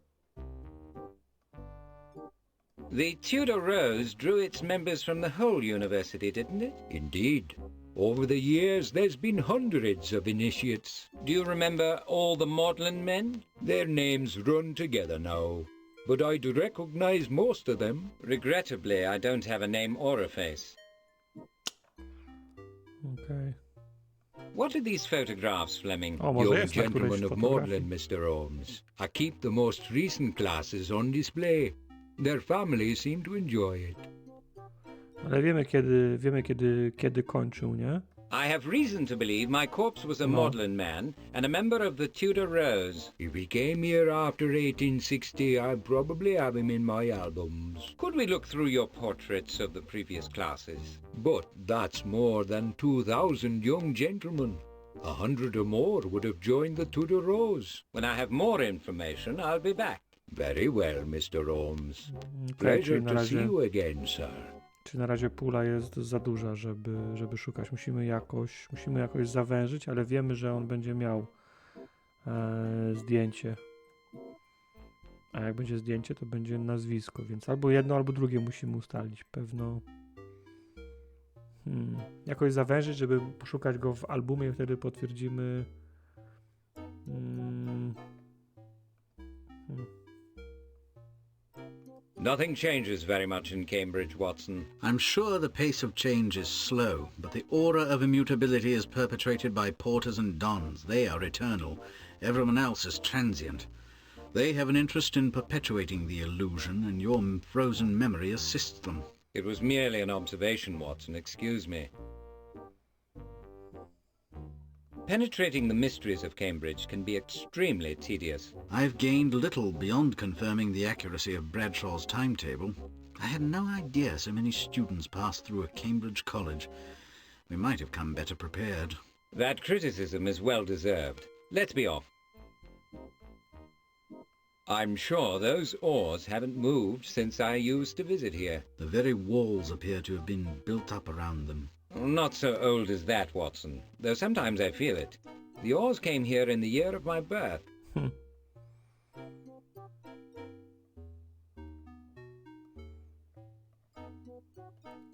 The Tudor Rose drew its members from the whole university, didn't it? Indeed. Over the years, there's been hundreds of initiates. Do you remember all the Magdalen men? Their names run together now, but I'd recognize most of them. Regrettably, I don't have a name or a face. Okej. What are these photographs, Fleming? O, może Young jest na którejś gentlemen of fotografii. Magdalen, Mr. Holmes. I keep the most recent classes on display. Their families seem to enjoy it. Ale wiemy kiedy kończył, nie? I have reason to believe my corpse was a No. Magdalen man and a member of the Tudor Rose. If he came here after 1860, I'd probably have him in my albums. Could we look through your portraits of the previous classes? But that's more than 2,000 young gentlemen. 100 or more would have joined the Tudor Rose. When I have more information, I'll be back. Very well, Mr. Holmes. Okej, Pleasure czyli na to see razie, you again, sir. czy na razie pula jest za duża, żeby szukać. Musimy jakoś zawężyć, ale wiemy, że on będzie miał zdjęcie. A jak będzie zdjęcie, to będzie nazwisko, więc albo jedno, albo drugie musimy ustalić. Pewno jakoś zawężyć, żeby poszukać go w albumie i wtedy potwierdzimy. Nothing changes very much in Cambridge, Watson. I'm sure the pace of change is slow, but the aura of immutability is perpetrated by porters and dons. They are eternal. Everyone else is transient. They have an interest in perpetuating the illusion, and your frozen memory assists them. It was merely an observation, Watson. Excuse me. Penetrating the mysteries of Cambridge can be extremely tedious. I've gained little beyond confirming the accuracy of Bradshaw's timetable. I had no idea so many students passed through a Cambridge college. We might have come better prepared. That criticism is well deserved. Let's be off. I'm sure those oars haven't moved since I used to visit here. The very walls appear to have been built up around them. Not so old as that, Watson, though sometimes I feel it. The oars came here in the year of my birth.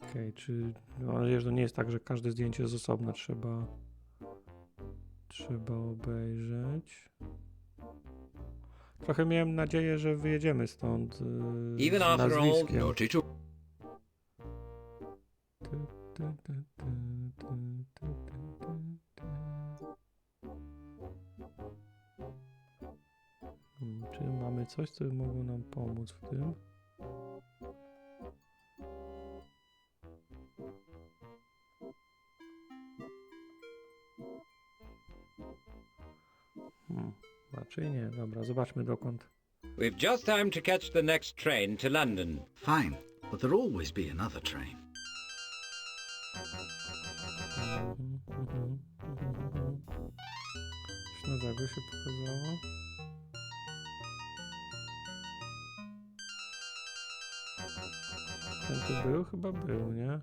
Okej, mam nadzieję, że to nie jest tak, że każde zdjęcie z osobna trzeba obejrzeć. Trochę miałem nadzieję, że wyjedziemy stąd Even z after all, nazwiskiem. Not at all. Czy mamy coś, co by mogło nam pomóc w tym? Raczej nie. Dobra, zobaczmy dokąd. We've just time to catch the next train to London. Fine, but there'll always be another train. Coś nowego się pokazało. Ten tu był? Chyba był, nie?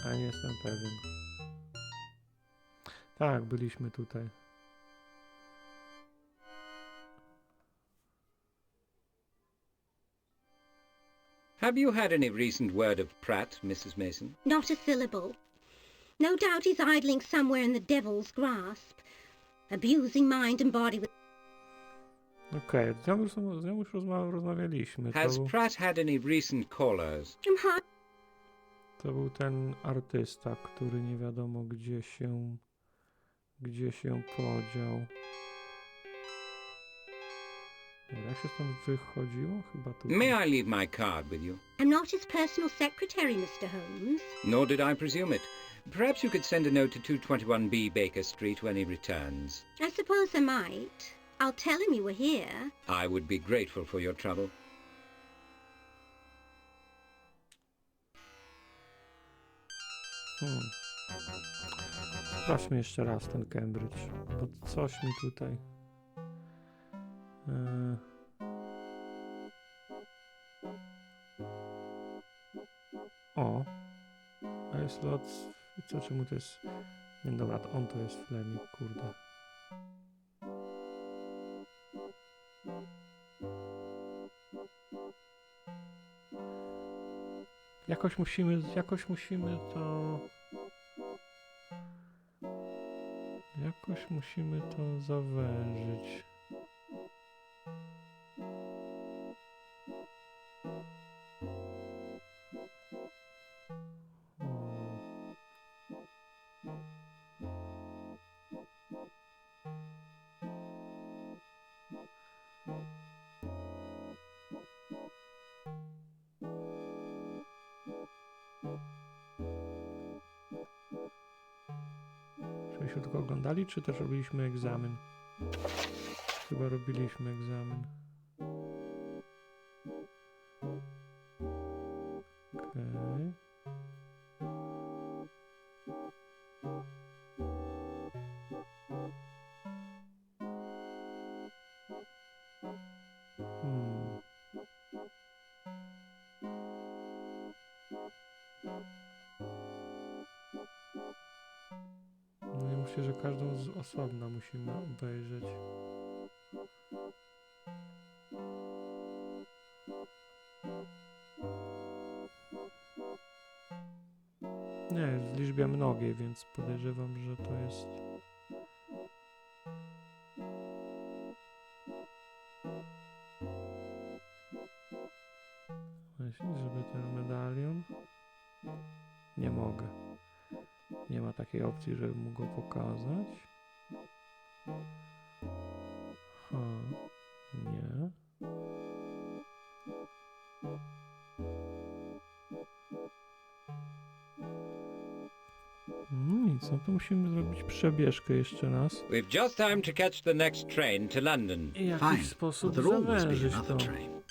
A nie jestem pewien. Tak, byliśmy tutaj. Have you had any recent word of Pratt, Mrs. Mason? Not a syllable. No doubt he's idling somewhere in the devil's grasp, abusing mind and body with... Okej, z nią już rozmawialiśmy. Has To, Pratt had any recent callers? I'm hard... To był ten artysta, który nie wiadomo gdzie się podział. Dobra, jak się stąd wychodziło? Chyba tu. May I leave my card with you? I'm not his personal secretary, Mr. Holmes. Nor did I presume it. Perhaps you could send a note to 221B Baker Street when he returns. I suppose I might. I'll tell him you were here. I would be grateful for your trouble. Sprawdźmy jeszcze raz ten Cambridge, bo coś mi tutaj... O! A jest lot... I co, czemu to jest... Nie, dobra, to on to jest Fleming, kurde. Jakoś musimy to... Jakoś musimy to zawężyć. Myśmy tylko oglądali, czy też robiliśmy egzamin? Chyba robiliśmy egzamin. Okej. No i myślę, że każdą z osobna musimy obejrzeć. Nie, jest w liczbie mnogiej, więc podejrzewam, że to jest... Myślę, żeby ten medalion... Nie mogę. Nie ma takiej opcji, żeby mógł go pokazać. Nie. Nic, no to musimy zrobić przebieżkę jeszcze raz. We've just time to catch the next train to London. I w jakiś sposób There always be zawężyć another to. train.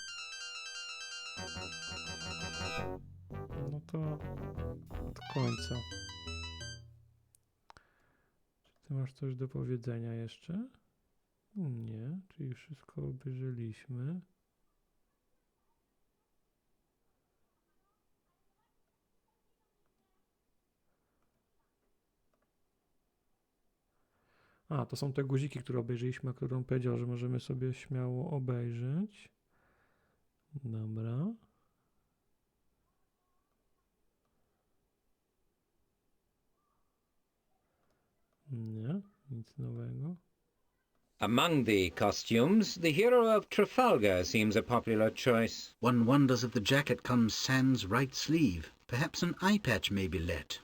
No to od końca. Czy ty masz coś do powiedzenia jeszcze? Nie, czyli wszystko obejrzeliśmy. A, to są te guziki, które obejrzeliśmy, a które on powiedział, że możemy sobie śmiało obejrzeć. Dobra. Nie, nic nowego. Among the costumes, the hero of Trafalgar seems a popular choice. One wonders if the jacket comes sans right sleeve. Perhaps an eye patch may be let.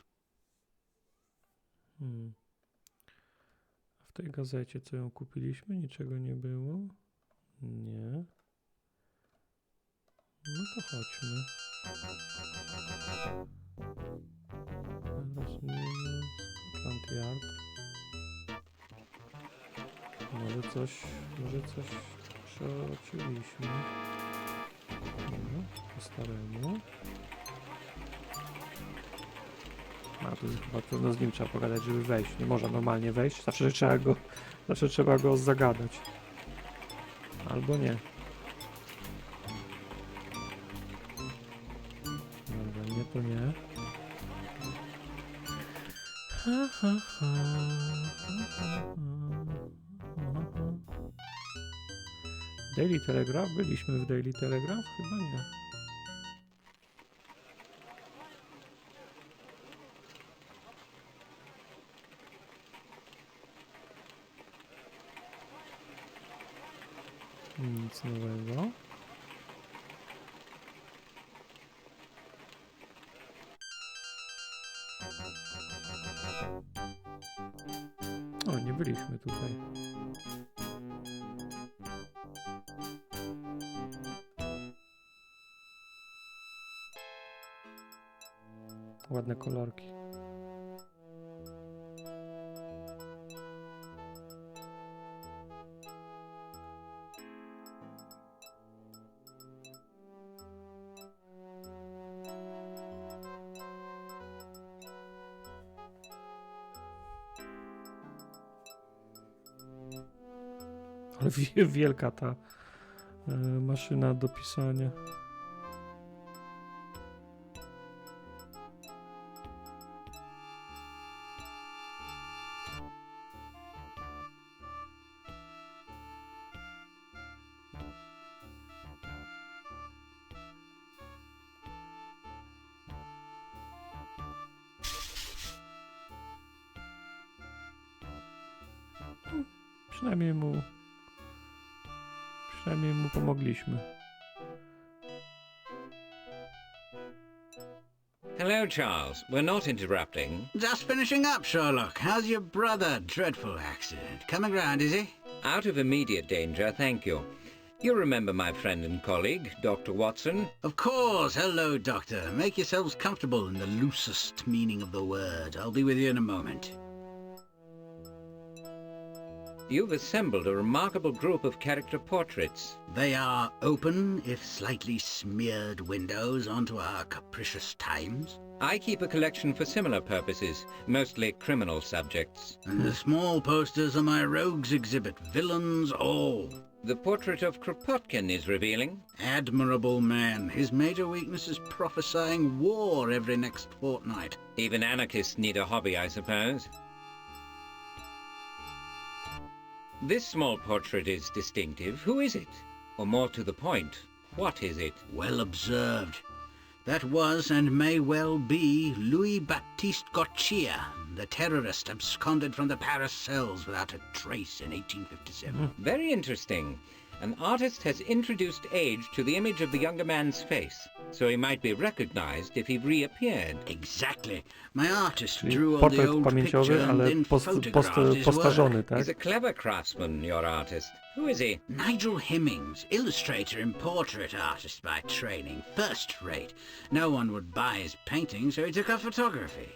W tej gazecie, co ją kupiliśmy, niczego nie było? Nie. No to chodźmy. Scotland Yard. Może coś przeoczyliśmy. No, po staremu. A to jest chyba trudno z nim trzeba pogadać, żeby wejść. Nie można normalnie wejść. Zawsze trzeba go zagadać. Albo nie. Dobra, nie to nie. Daily Telegraph? Byliśmy w Daily Telegraph? Chyba nie. Nic nowego. tutaj. Ładne kolorki. Ale wielka ta maszyna do pisania. Przynajmniej mu pomogliśmy. Hello, Charles. We're not interrupting. Just finishing up, Sherlock. How's your brother? Dreadful accident. Coming round, is he? Out of immediate danger, thank you. You remember my friend and colleague, Dr. Watson? Of course. Hello, Doctor. Make yourselves comfortable in the loosest meaning of the word. I'll be with you in a moment. You've assembled a remarkable group of character portraits. They are open, if slightly smeared, windows onto our capricious times. I keep a collection for similar purposes, mostly criminal subjects. And the small posters are my rogues exhibit, villains all. The portrait of Kropotkin is revealing. Admirable man. His major weakness is prophesying war every next fortnight. Even anarchists need a hobby, I suppose. This small portrait is distinctive. Who is it? Or more to the point, what is it? Well observed. That was and may well be Louis-Baptiste Gautier, the terrorist absconded from the Paris cells without a trace in 1857. Very interesting. An artist has introduced age to the image of the younger man's face, so he might be recognized if he reappeared. Exactly. My artist Czyli drew on the portret old pamięciowy, picture and ale then photographed his postarzony, work. tak? He's a clever craftsman, your artist. Who is he? Nigel Hemmings, illustrator and portrait artist by training. First rate. No one would buy his painting, so he took up photography.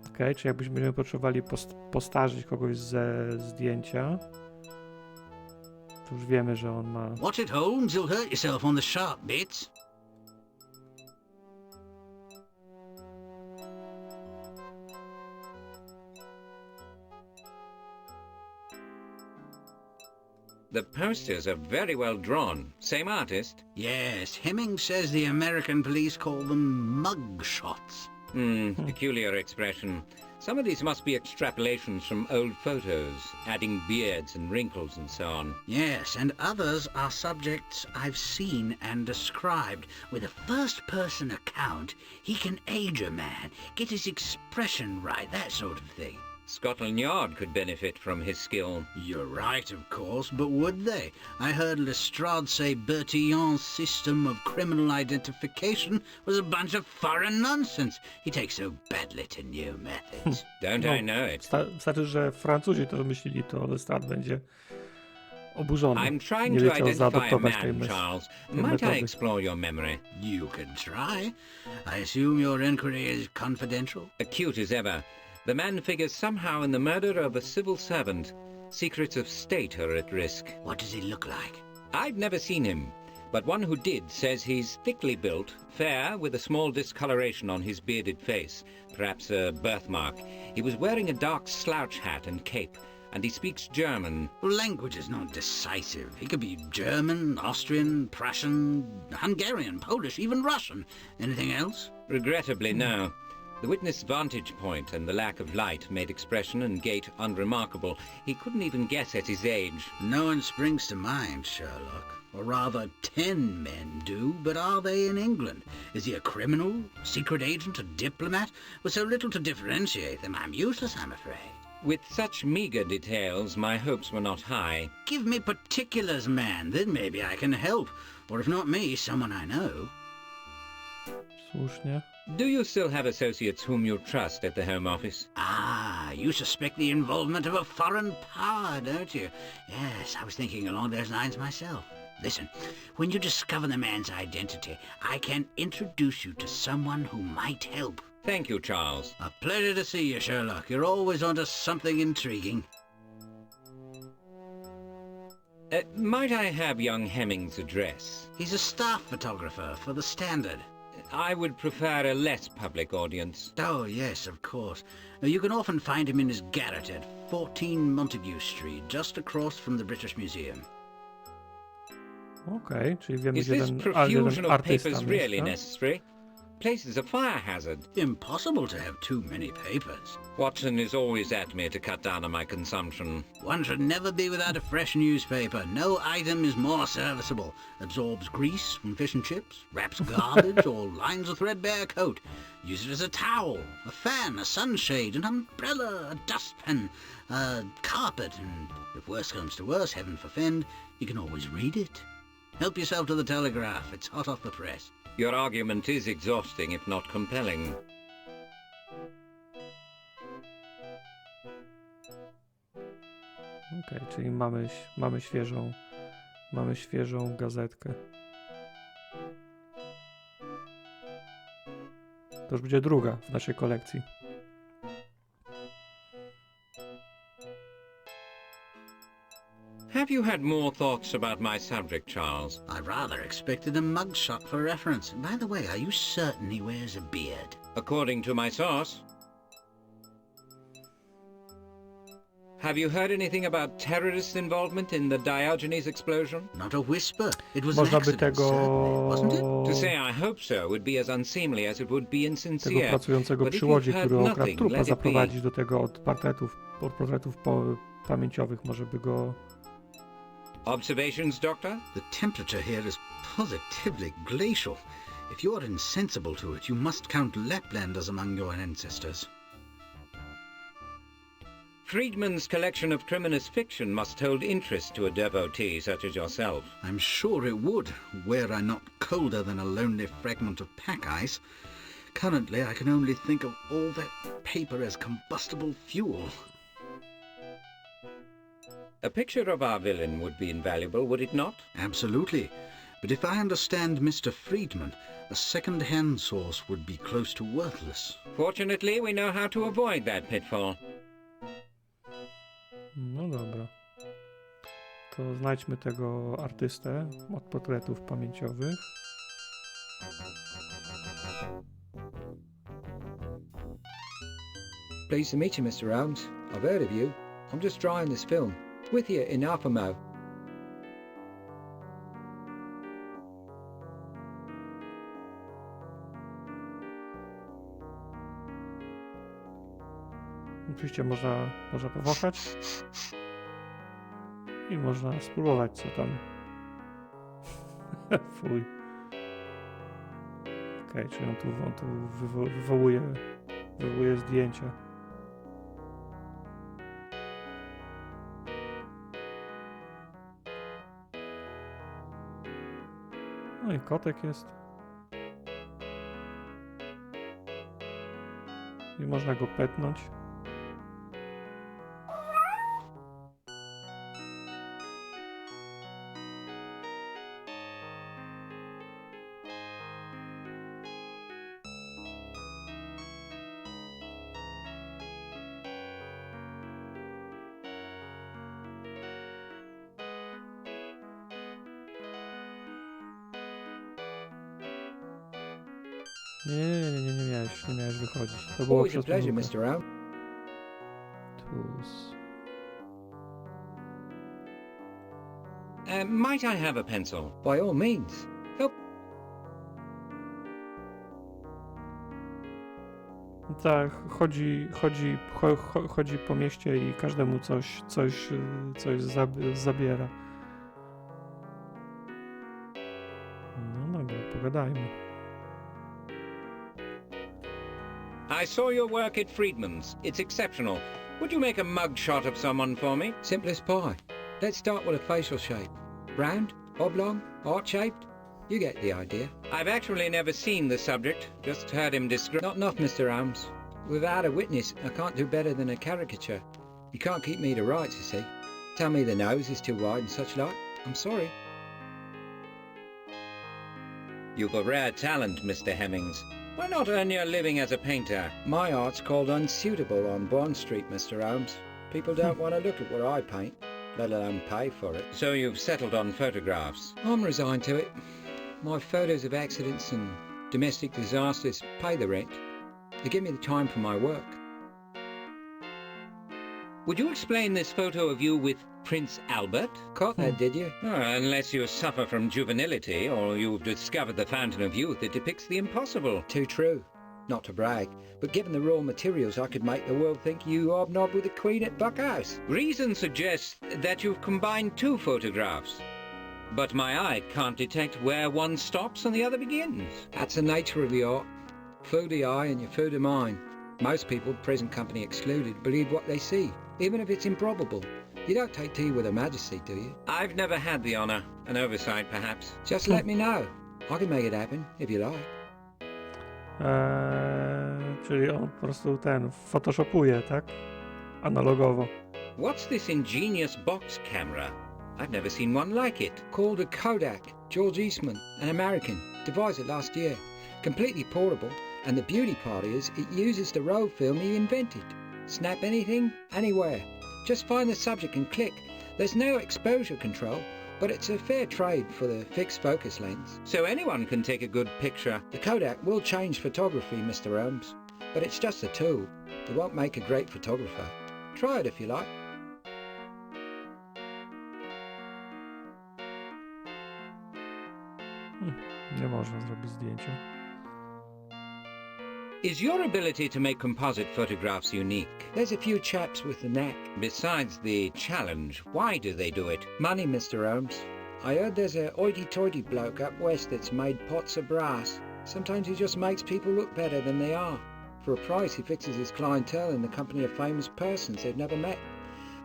Okej, czy jakbyśmy potrzebowali postarzyć kogoś ze zdjęcia, to już wiemy, że on ma... Watch it, Holmes. You'll hurt yourself on the sharp bits. The posters are very well drawn. Same artist? Yes, Hemmings says the American police call them mug shots. Peculiar expression. Some of these must be extrapolations from old photos, adding beards and wrinkles and so on. Yes, and others are subjects I've seen and described. With a first-person account, he can age a man, get his expression right, that sort of thing. Scotland Yard could benefit from his skill. You're right, of course, but would they? I heard Lestrade say Bertillon's system of criminal identification was a bunch of foreign nonsense. He takes so badly to new methods. Don't I know it? Znaczy, że Francuzi to wymyślili, to Lestrade będzie oburzony. I'm trying Nie to wiedział identify a zaadoptować tej man, Charles. tej Might I metody. explore your memory? You can try. I assume your inquiry is confidential? Acute as ever. The man figures somehow in the murder of a civil servant. Secrets of state are at risk. What does he look like? I've never seen him, but one who did says he's thickly built, fair, with a small discoloration on his bearded face, perhaps a birthmark. He was wearing a dark slouch hat and cape, and he speaks German. Well, language is not decisive. He could be German, Austrian, Prussian, Hungarian, Polish, even Russian. Anything else? Regrettably, no. The witness' vantage point and the lack of light made expression and gait unremarkable. He couldn't even guess at his age. No one springs to mind, Sherlock. Or rather, 10 men do, but are they in England? Is he a criminal, secret agent, a diplomat? With so little to differentiate them, I'm useless, I'm afraid. With such meagre details, my hopes were not high. Give me particulars, man, then maybe I can help. Or if not me, someone I know. Słusznie. Do you still have associates whom you trust at the Home Office? Ah, you suspect the involvement of a foreign power, don't you? Yes, I was thinking along those lines myself. Listen, when you discover the man's identity, I can introduce you to someone who might help. Thank you, Charles. A pleasure to see you, Sherlock. You're always onto something intriguing. Might I have young Hemming's address? He's a staff photographer for the Standard. I would prefer a less public audience. Oh, yes, of course. You can often find him in his garret at 14 Montague Street, just across from the British Museum. Okej, czyli wiemy, Is gdzie this ten profusion of artysta papers really mieszka. necessary? Place is a fire hazard. Impossible to have too many papers. Watson is always at me to cut down on my consumption. One should never be without a fresh newspaper. No item is more serviceable. Absorbs grease from fish and chips, wraps garbage or lines a threadbare coat. Use it as a towel, a fan, a sunshade, an umbrella, a dustpan, a carpet, and if worse comes to worse, heaven forfend, you can always read it. Help yourself to the Telegraph. It's hot off the press. Your argument is exhausting, if not compelling. Okej, czyli mamy świeżą gazetkę. To już będzie druga w naszej kolekcji. Have you had more thoughts about my subject, Charles? I rather expected a mugshot for reference. By the way, are you certain he wears a beard? According to my source. Have you heard anything about terrorist involvement in the Diogenes explosion? Not a whisper. It was an Można by accident, tego certainly, wasn't it? To say I hope so would be as unseemly as it would be tego insincere. pracującego But przy if you've łodzi, heard który okradł nothing, trupa, let it be. zaprowadzić do tego od portretów pamięciowych, może by go... Observations, Doctor? The temperature here is positively glacial. If you are insensible to it, you must count Laplanders among your ancestors. Friedman's collection of criminous fiction must hold interest to a devotee such as yourself. I'm sure it would, were I not colder than a lonely fragment of pack ice. Currently, I can only think of all that paper as combustible fuel. A picture of our villain would be invaluable, would it not? Absolutely. But if I understand Mr. Friedman, a second-hand source would be close to worthless. Fortunately, we know how to avoid that pitfall. No dobra. To znajdźmy tego artystę od portretów pamięciowych. Pleased to meet you, Mr. Holmes. I've heard of you. I'm just drawing this film. With you in Alphamouth. Oczywiście można powąchać i można spróbować, co tam. Fuj. Okej, czyli on tu wywołuje zdjęcia. No i kotek jest. I można go petnąć. Nie miałeś wychodzić. To było Always a przez pleasure, pomyłkę. Mr. Holmes. Tools. Might I have a pencil? By all means. Help. Tak, chodzi po mieście i każdemu coś zabiera. No dobra, pogadajmy. I saw your work at Friedman's. It's exceptional. Would you make a mugshot of someone for me? Simple as pie. Let's start with a facial shape. Round, oblong, heart-shaped. You get the idea. I've actually never seen the subject, just heard him describe. Not enough, Mr. Holmes. Without a witness, I can't do better than a caricature. You can't keep me to rights, you see. Tell me the nose is too wide and such like. I'm sorry. You've a rare talent, Mr. Hemmings. Why not earn your living as a painter? My art's called unsuitable on Bond Street, Mr. Holmes. People don't want to look at what I paint, let alone pay for it. So you've settled on photographs. I'm resigned to it. My photos of accidents and domestic disasters pay the rent. They give me the time for my work. Would you explain this photo of you with Prince Albert? Caught that, did you? Oh, unless you suffer from juvenility or you've discovered the fountain of youth, it depicts the impossible. Too true. Not to brag, but given the raw materials, I could make the world think you hobnob with the Queen at Buckhouse. Reason suggests that you've combined two photographs. But my eye can't detect where one stops and the other begins. That's the nature of the art. Fool the eye and you fool the mind. Most people, present company excluded, believe what they see, even if it's improbable. You don't take tea with Her Majesty, do you? I've never had the honour. An oversight, perhaps. Just let me know. I can make it happen, if you like. Czyli on po prostu photoshopuje, tak? Analogowo. What's this ingenious box camera? I've never seen one like it. Called a Kodak. George Eastman, an American, devised it last year. Completely portable, and the beauty part is it uses the roll film he invented. Snap anything, anywhere. Just find the subject and click. There's no exposure control, but it's a fair trade for the fixed focus lens. So anyone can take a good picture. The Kodak will change photography, Mr. Holmes, but it's just a tool. It won't make a great photographer. Try it if you like. Nie można zrobić zdjęcia. Is your ability to make composite photographs unique? There's a few chaps with the knack. Besides the challenge, why do they do it? Money, Mr. Holmes. I heard there's a hoity-toity bloke up west that's made pots of brass. Sometimes he just makes people look better than they are. For a price, he fixes his clientele in the company of famous persons they've never met.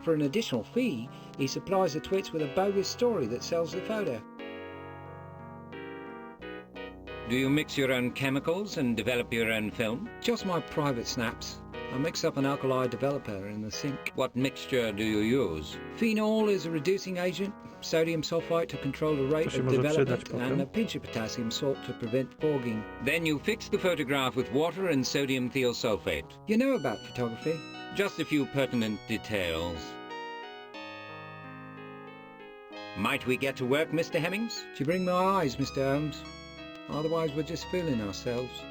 For an additional fee, he supplies the twits with a bogus story that sells the photo. Do you mix your own chemicals and develop your own film? Just my private snaps. I mix up an alkali developer in the sink. What mixture do you use? Phenol is a reducing agent, sodium sulfite to control the rate of development, and a pinch of potassium salt to prevent fogging. Then you fix the photograph with water and sodium thiosulfate. You know about photography? Just a few pertinent details. Might we get to work, Mr. Hemmings? Do you bring my eyes, Mr. Holmes? Otherwise we're just fooling ourselves.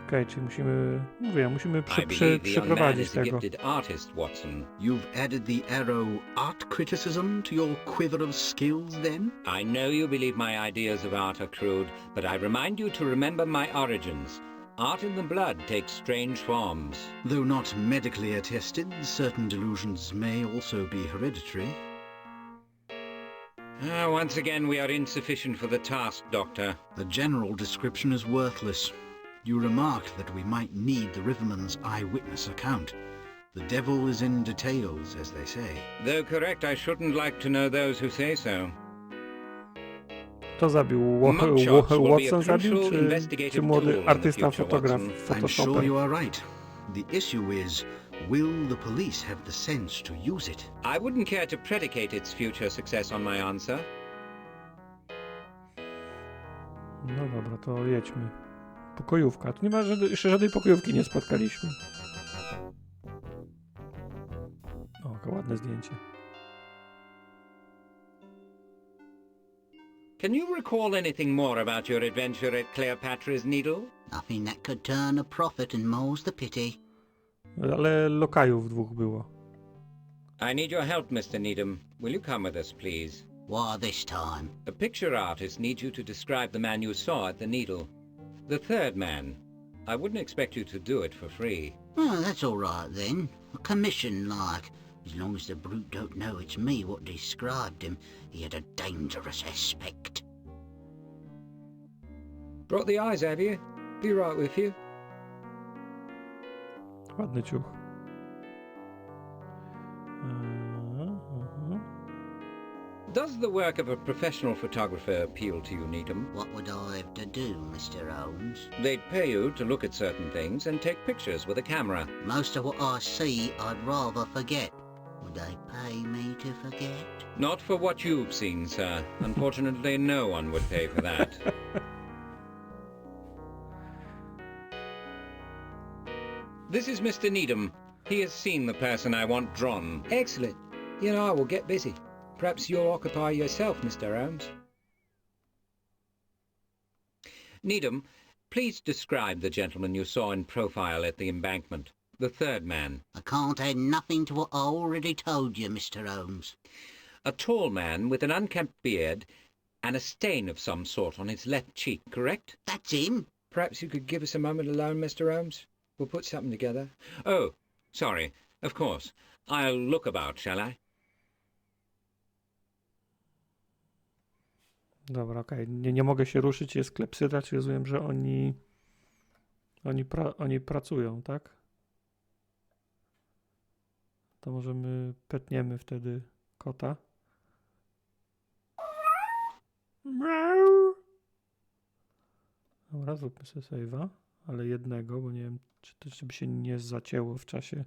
Okej, czyli musimy I believe the young man przeprowadzić is a tego. gifted artist, Watson. You've added the arrow art criticism to your quiver of skills, then? I know you believe my ideas of art are crude, but I remind you to remember my origins. Art in the blood takes strange forms. Though not medically attested, certain delusions may also be hereditary. Once again, we are insufficient for the task, Doctor. The general description is worthless. You remarked that we might need the riverman's eyewitness account. The devil is in details, as they say. Though correct, I shouldn't like to know those who say so. Kto zabił? Watson zabił, czy młody artysta, fotograf I'm Photoshopem? sure you are right. The issue is, will the police have the sense to use it? I wouldn't care to predicate its future success on my answer. No dobra, to jedźmy. Pokojówka. Tu nie ma jeszcze żadnej pokojówki nie spotkaliśmy. O, jakie ładne zdjęcie. Can you recall anything more about your adventure at Cleopatra's Needle? Nothing that could turn a profit, and more's the pity. Ale lokajów dwóch było. I need your help, Mr. Needham. Will you come with us, please? Why this time? A picture artist needs you to describe the man you saw at the Needle. The third man. I wouldn't expect you to do it for free. Oh, that's all right then. A commission, like. As long as the brute don't know it's me what described him, he had a dangerous aspect. Brought the eyes, have you? Be right with you. Ładny ciuch. Does the work of a professional photographer appeal to you, Needham? What would I have to do, Mr. Holmes? They'd pay you to look at certain things and take pictures with a camera. Most of what I see, I'd rather forget. Would they pay me to forget? Not for what you've seen, sir. Unfortunately, no one would pay for that. This is Mr. Needham. He has seen the person I want drawn. Excellent. You and I will get busy. Perhaps you'll occupy yourself, Mr. Holmes. Needham, please describe the gentleman you saw in profile at the embankment. The third man. I can't add nothing to what I already told you, Mr. Holmes. A tall man with an unkempt beard and a stain of some sort on his left cheek, correct? That's him. Perhaps you could give us a moment alone, Mr. Holmes? We'll put something together. Oh, sorry. Of course. I'll look about, shall I? Dobra, okej. Nie mogę się ruszyć, jest klepsydra, czyli rozumiem, że oni pracują, tak? To możemy petniemy wtedy kota. Miau. Dobra, zróbmy sobie save'a, ale jednego, bo nie wiem, czy by się nie zacięło w czasie.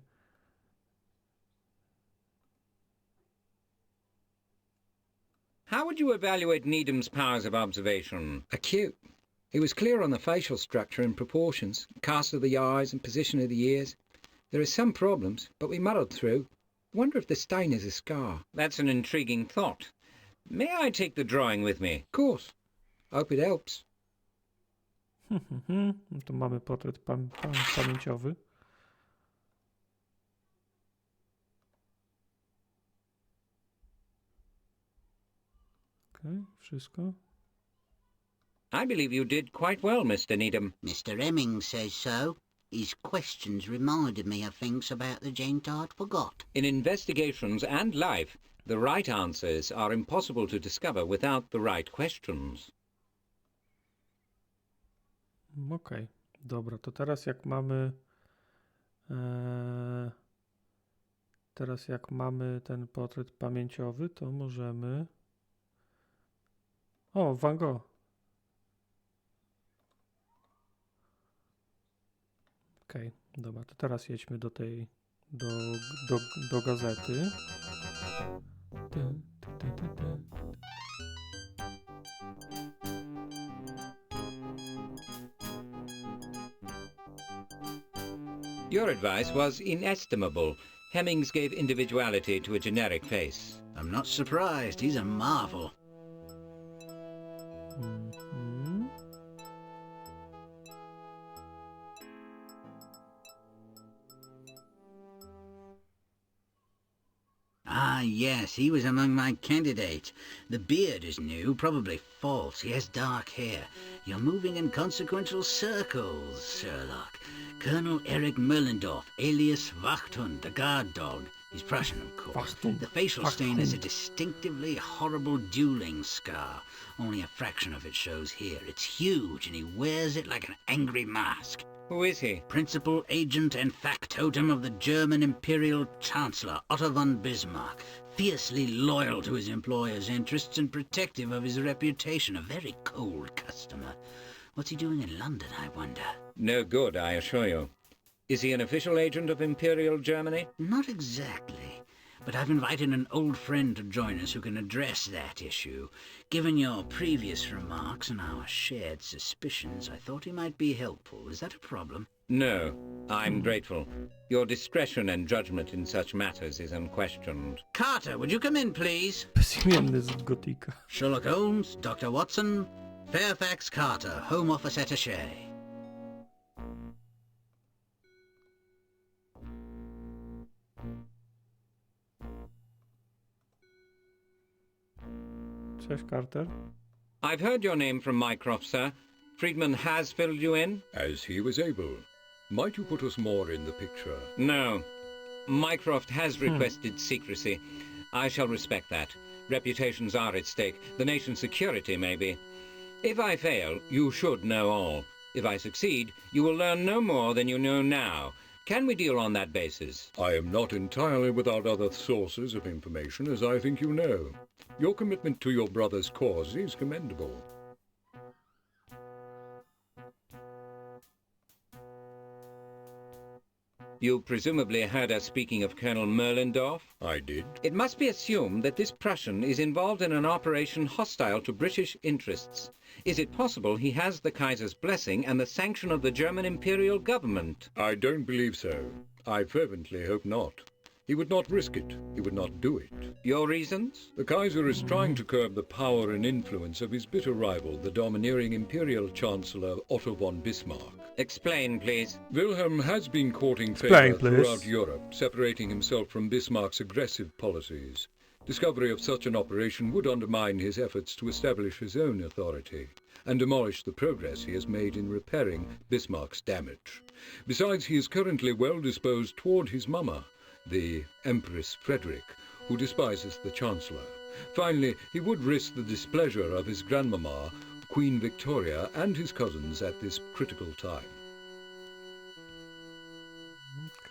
How would you evaluate Needham's powers of observation? Acute. He was clear on the facial structure and proportions, cast of the eyes and position of the ears. There are some problems, but we muddled through. Wonder if the stain is a scar. That's an intriguing thought. May I take the drawing with me? Of course. Hope it helps. Tu mamy portret pamięciowy. Okej, wszystko. I believe you did quite well, Mr. Needham. Mr. Hemmings says so. His questions reminded me of things about the gent I'd forgot. In investigations and life, the right answers are impossible to discover without the right questions. Okej, dobra, to teraz jak mamy ten portret pamięciowy, to możemy... O, Van Gogh. Okej, dobra, to teraz jedźmy do tej, do gazety. Your advice was inestimable. Hemmings gave individuality to a generic face. I'm not surprised. He's a marvel. Ah, yes, he was among my candidates. The beard is new, probably false. He has dark hair. You're moving in consequential circles, Sherlock. Colonel Erich Merlendorf, alias Wachthund, the guard dog. He's Prussian, of course. The facial stain is a distinctively horrible dueling scar. Only a fraction of it shows here. It's huge, and he wears it like an angry mask. Who is he? Principal agent and factotum of the German Imperial Chancellor, Otto von Bismarck. Fiercely loyal to his employer's interests and protective of his reputation. A very cold customer. What's he doing in London, I wonder? No good, I assure you. Is he an official agent of Imperial Germany? Not exactly. But I've invited an old friend to join us who can address that issue. Given your previous remarks and our shared suspicions, I thought he might be helpful. Is that a problem? No, I'm grateful. Your discretion and judgment in such matters is unquestioned. Carter, would you come in, please? Bezimienny z Gotika. Sherlock Holmes, Dr. Watson, Fairfax Carter, Home Office Attaché. Cześć, Carter. I've heard your name from Mycroft, sir. Friedman has filled you in? As he was able. Might you put us more in the picture? No. Mycroft has requested secrecy. I shall respect that. Reputations are at stake. The nation's security, maybe. If I fail, you should know all. If I succeed, you will learn no more than you know now. Can we deal on that basis? I am not entirely without other sources of information, as I think you know. Your commitment to your brother's cause is commendable. You presumably heard us speaking of Colonel Merlendorf? I did. It must be assumed that this Prussian is involved in an operation hostile to British interests. Is it possible he has the Kaiser's blessing and the sanction of the German imperial government? I don't believe so. I fervently hope not. He would not risk it. He would not do it. Your reasons? The Kaiser is trying to curb the power and influence of his bitter rival, the domineering Imperial Chancellor Otto von Bismarck. Explain, please. Wilhelm has been courting Explain, favour please. throughout Europe, separating himself from Bismarck's aggressive policies. Discovery of such an operation would undermine his efforts to establish his own authority and demolish the progress he has made in repairing Bismarck's damage. Besides, he is currently well disposed toward his mama, the Empress Frederick, who despises the Chancellor. Finally, he would risk the displeasure of his grandmama, Queen Victoria, and his cousins at this critical time.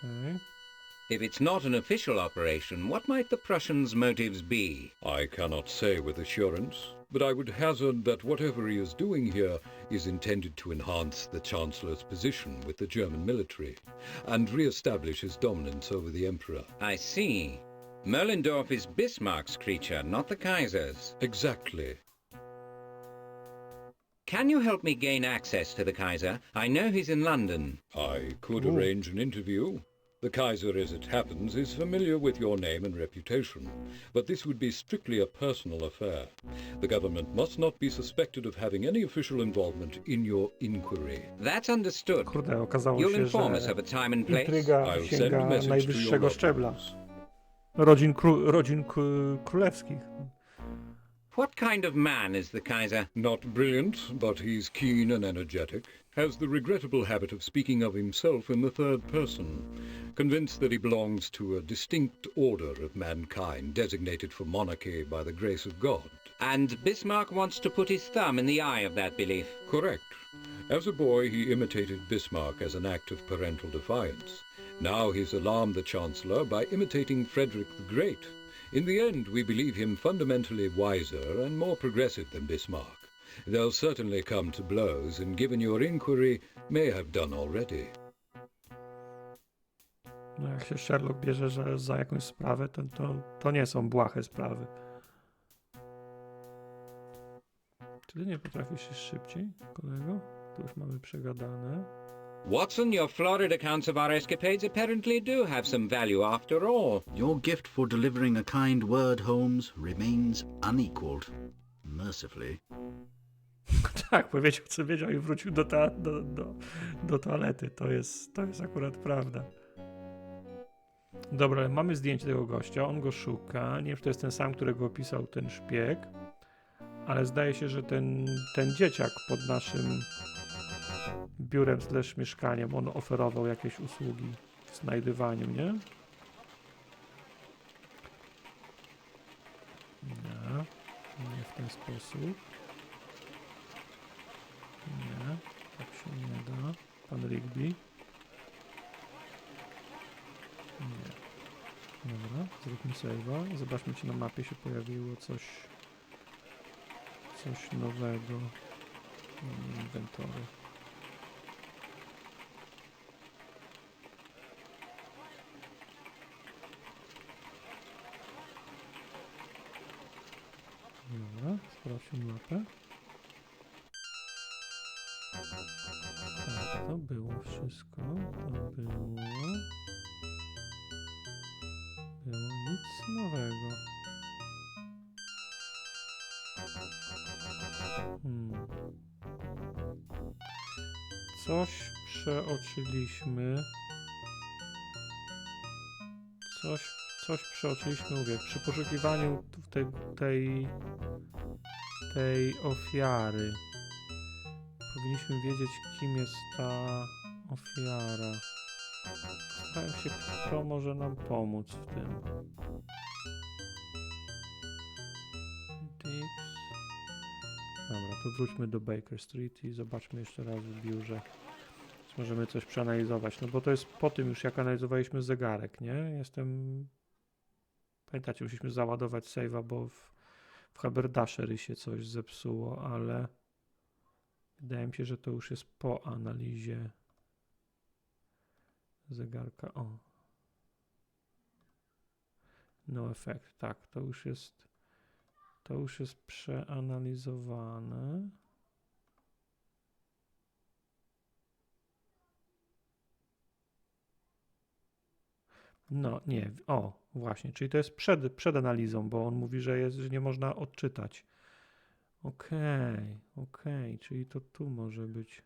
Okay. If it's not an official operation, what might the Prussians' motives be? I cannot say with assurance, but I would hazard that whatever he is doing here is intended to enhance the Chancellor's position with the German military and re-establish his dominance over the Emperor. I see. Merlendorf is Bismarck's creature, not the Kaiser's. Exactly. Can you help me gain access to the Kaiser? I know he's in London. I could arrange an interview. The Kaiser, as it happens, is familiar with your name and reputation, but this would be strictly a personal affair. The government must not be suspected of having any official involvement in your inquiry. That's understood. Kurde, okazało You'll się, inform us że of a time and place. intryga I'll send sięga a message to najwyższego your szczebla. loved Rodzin królewskich. What kind of man is the Kaiser? Not brilliant, but he's keen and energetic. Has the regrettable habit of speaking of himself in the third person. Convinced that he belongs to a distinct order of mankind, designated for monarchy by the grace of God. And Bismarck wants to put his thumb in the eye of that belief. Correct. As a boy, he imitated Bismarck as an act of parental defiance. Now he's alarmed the Chancellor by imitating Frederick the Great. In the end, we believe him fundamentally wiser and more progressive than Bismarck. They'll certainly come to blows, and given your inquiry, may have done already. No jak się Sherlock bierze że za jakąś sprawę, to nie są błahe sprawy. Czy ty nie potrafisz iść szybciej, kolego? To już mamy przegadane. Watson, your florid accounts of our escapades apparently do have some value after all. Your gift for delivering a kind word, Holmes, remains unequalled. Mercifully. Tak, powiedział co wiedział i wrócił do toalety. To jest akurat prawda. Dobra, mamy zdjęcie tego gościa, on go szuka. Nie wiem, czy to jest ten sam, którego opisał ten szpieg, ale zdaje się, że ten dzieciak pod naszym biurem / mieszkaniem, on oferował jakieś usługi w znajdywaniu, nie? Nie w ten sposób. Nie, tak się nie da. Pan Rigby. Nie. Dobra, zróbmy save'a. Zobaczmy, czy na mapie się pojawiło coś nowego. Inwentory. Dobra, sprawdźmy mapę. Tak, to było wszystko. To było nic nowego. Coś przeoczyliśmy. Coś przeoczyliśmy, mówię, przy poszukiwaniu tej ofiary. Powinniśmy wiedzieć, kim jest ta ofiara. Zastanawiam się, kto może nam pomóc w tym. Dobra, to wróćmy do Baker Street i zobaczmy jeszcze raz w biurze. Możemy coś przeanalizować, no bo to jest po tym już, jak analizowaliśmy zegarek, nie? Pamiętacie, musieliśmy załadować save'a, bo w haberdashery się coś zepsuło, ale wydaje mi się, że to już jest po analizie zegarka. O. No effect. Tak, to już jest przeanalizowane. No, nie. O, właśnie. Czyli to jest przed analizą, bo on mówi, że nie można odczytać. Okej. Czyli to tu może być.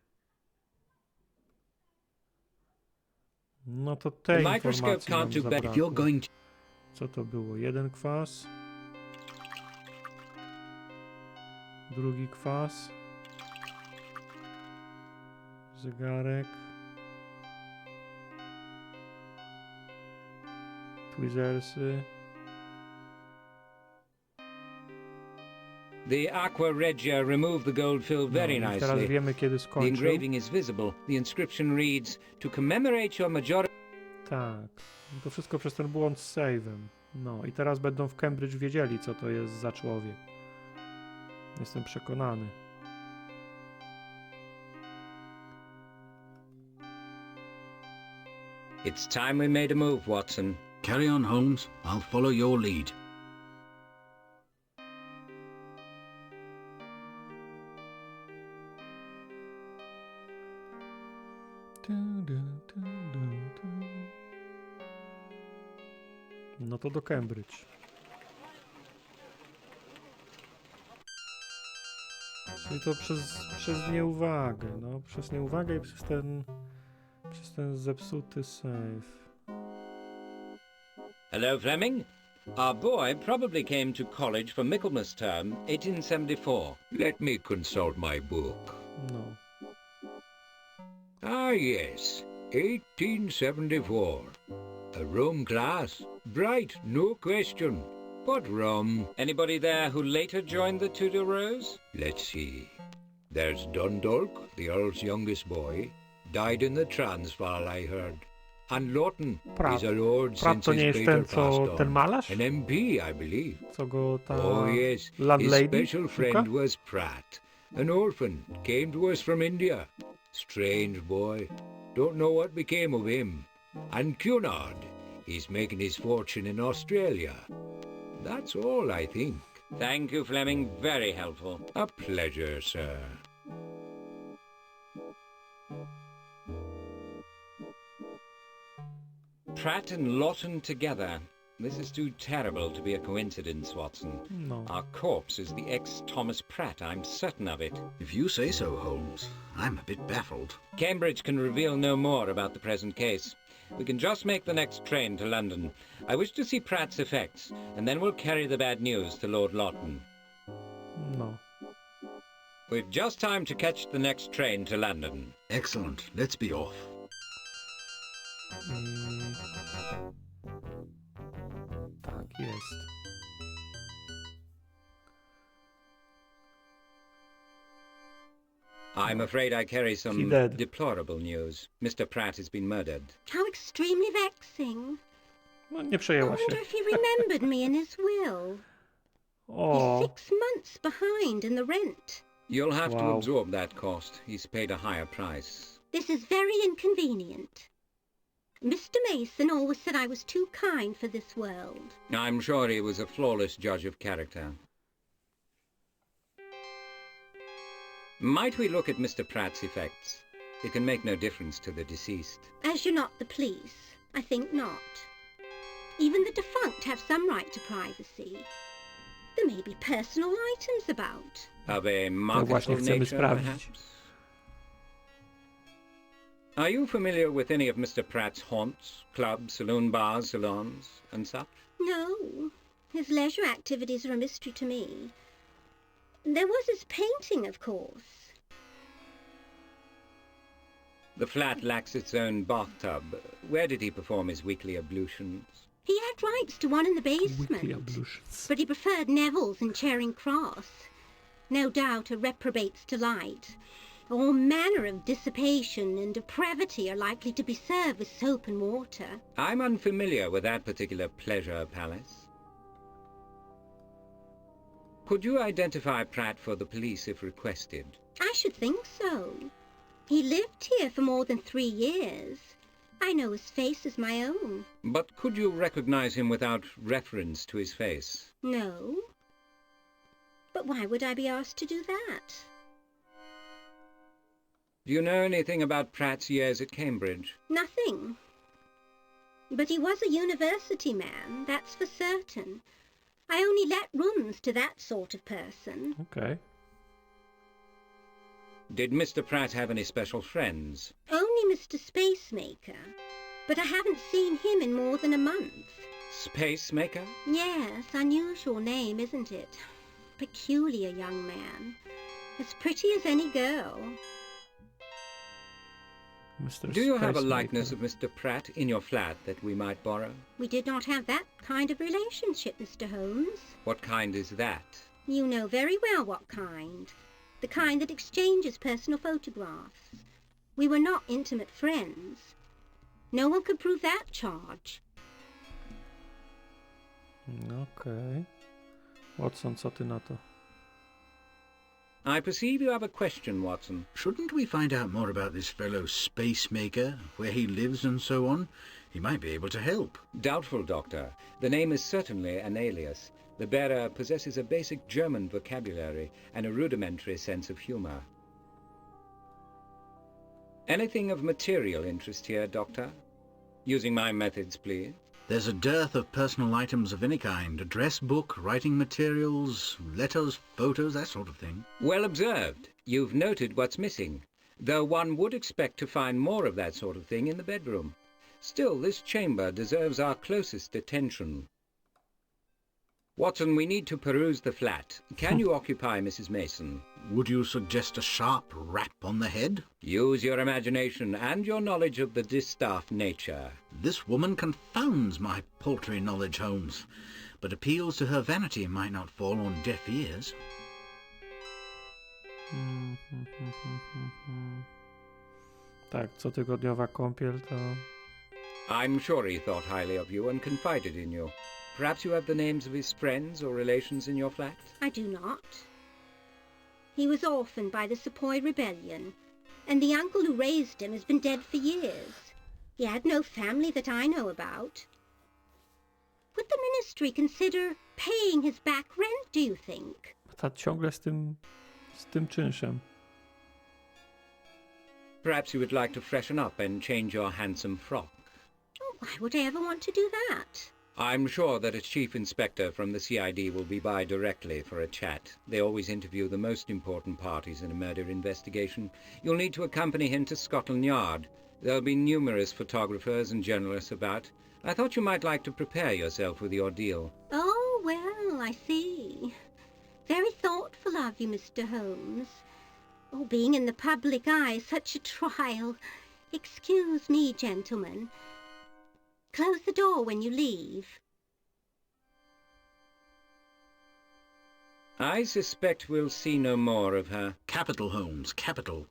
No to tej informacji nam zabrakło. Co to było? Jeden kwas. Drugi kwas. Zegarek. Twizersy. The aqua regia removed the gold fill very Teraz nicely. wiemy, kiedy The skończył. engraving is visible. The inscription reads, to commemorate your majority... Tak. To wszystko przez ten błąd z save'em. No i teraz będą w Cambridge wiedzieli, co to jest za człowiek. Jestem przekonany. It's time we made a move, Watson. Carry on, Holmes. I'll follow your lead. No to do Cambridge. Czyli to przez nieuwagę, no, przez nieuwagę i przez ten zepsuty save. Hello, Fleming. Our boy probably came to college for Michaelmas term, 1874. Let me consult my book. No. Ah, yes, 1874. A rum class. Bright, no question. But rum. Anybody there who later joined the Tudor Rose? Let's see. There's Dundalk, the Earl's youngest boy. Died in the Transvaal, I heard. And Lawton is a lord Pratt since to his nie jest pater ten, passed co on. ten malarz? An MP, I believe. Co go ta Oh, yes. His landlady special szuka? friend was Pratt. An orphan. Came to us from India. Strange boy. Don't know what became of him. And Cunard. He's making his fortune in Australia. That's all, I think. Thank you, Fleming. Very helpful. A pleasure, sir. Pratt and Lawton together. This is too terrible to be a coincidence, Watson. No. Our corpse is the ex-Thomas Pratt, I'm certain of it. If you say so, Holmes. I'm a bit baffled. Cambridge can reveal no more about the present case. We can just make the next train to London. I wish to see Pratt's effects, and then we'll carry the bad news to Lord Lawton. No. We've just time to catch the next train to London. Excellent. Let's be off. Tak jest. I'm afraid I carry He some dead. deplorable news. Mr. Pratt has been murdered. How extremely vexing. No, nie I przejęła wonder się. if he remembered me in his will. O, He's 6 months behind in the rent. You'll have to Wow. absorb that cost. He's paid a higher price. This is very inconvenient. Mr. Mason always said I was too kind for this world. I'm sure he was a flawless judge of character. Might we look at Mr. Pratt's effects? It can make no difference to the deceased. As you're not the police, I think not. Even the defunct have some right to privacy. There may be personal items about. Of a to marketable właśnie chcemy nature, sprawdzić. perhaps? Are you familiar with any of Mr. Pratt's haunts? Clubs, saloon bars, salons, and such? No, his leisure activities are a mystery to me. There was his painting, of course. The flat lacks its own bathtub. Where did he perform his weekly ablutions? He had rights to one in the Weekly basement, ablutions. but he preferred Neville's in Charing Cross. No doubt a reprobate's delight. All manner of dissipation and depravity are likely to be served with soap and water. I'm unfamiliar with that particular pleasure palace. Could you identify Pratt for the police if requested? I should think so. He lived here for more than 3 years. I know his face as my own. But could you recognize him without reference to his face? No. But why would I be asked to do that? Do you know anything about Pratt's years at Cambridge? Nothing. But he was a university man, that's for certain. I only let rooms to that sort of person. Okej. Did Mr. Pratt have any special friends? Only Mr. Spacemaker. But I haven't seen him in more than a month. Spacemaker? Yes, unusual name, isn't it? Peculiar young man. As pretty as any girl. Mr. Do you have a Spacemaker. likeness of Mr. Pratt in your flat that we might borrow? We did not have that kind of relationship, Mr. Holmes. What kind is that? You know very well what kind. The kind that exchanges personal photographs. We were not intimate friends. No one could prove that charge. Okej. Watson, co ty na to? I perceive you have a question, Watson. Shouldn't we find out more about this fellow Spacemaker, where he lives and so on? He might be able to help. Doubtful, Doctor. The name is certainly an alias. The bearer possesses a basic German vocabulary and a rudimentary sense of humor. Anything of material interest here, Doctor? Using my methods, please. There's a dearth of personal items of any kind. Address book, writing materials, letters, photos, that sort of thing. Well observed. You've noted what's missing, though one would expect to find more of that sort of thing in the bedroom. Still, this chamber deserves our closest attention. Watson, we need to peruse the flat. Can you occupy Mrs. Mason? Would you suggest a sharp rap on the head? Use your imagination and your knowledge of the distaff nature. This woman confounds my paltry knowledge, Holmes, but appeals to her vanity might not fall on deaf ears. Tak, cotygodniowa kąpiel to... I'm sure he thought highly of you and confided in you. Perhaps you have the names of his friends or relations in your flat? I do not. He was orphaned by the Sepoy Rebellion, and the uncle who raised him has been dead for years. He had no family that I know about. Would the ministry consider paying his back rent, do you think? Ta ciągle z tym czynszem. Perhaps you would like to freshen up and change your handsome frock. Oh, why would I ever want to do that? I'm sure that a chief inspector from the CID will be by directly for a chat. They always interview the most important parties in a murder investigation. You'll need to accompany him to Scotland Yard. There'll be numerous photographers and journalists about. I thought you might like to prepare yourself for the ordeal. Oh, well, I see. Very thoughtful of you, Mr. Holmes. Oh, being in the public eye is such a trial. Excuse me, gentlemen. Close the door when you leave. I suspect we'll see no more of her. Capital, Holmes, capital.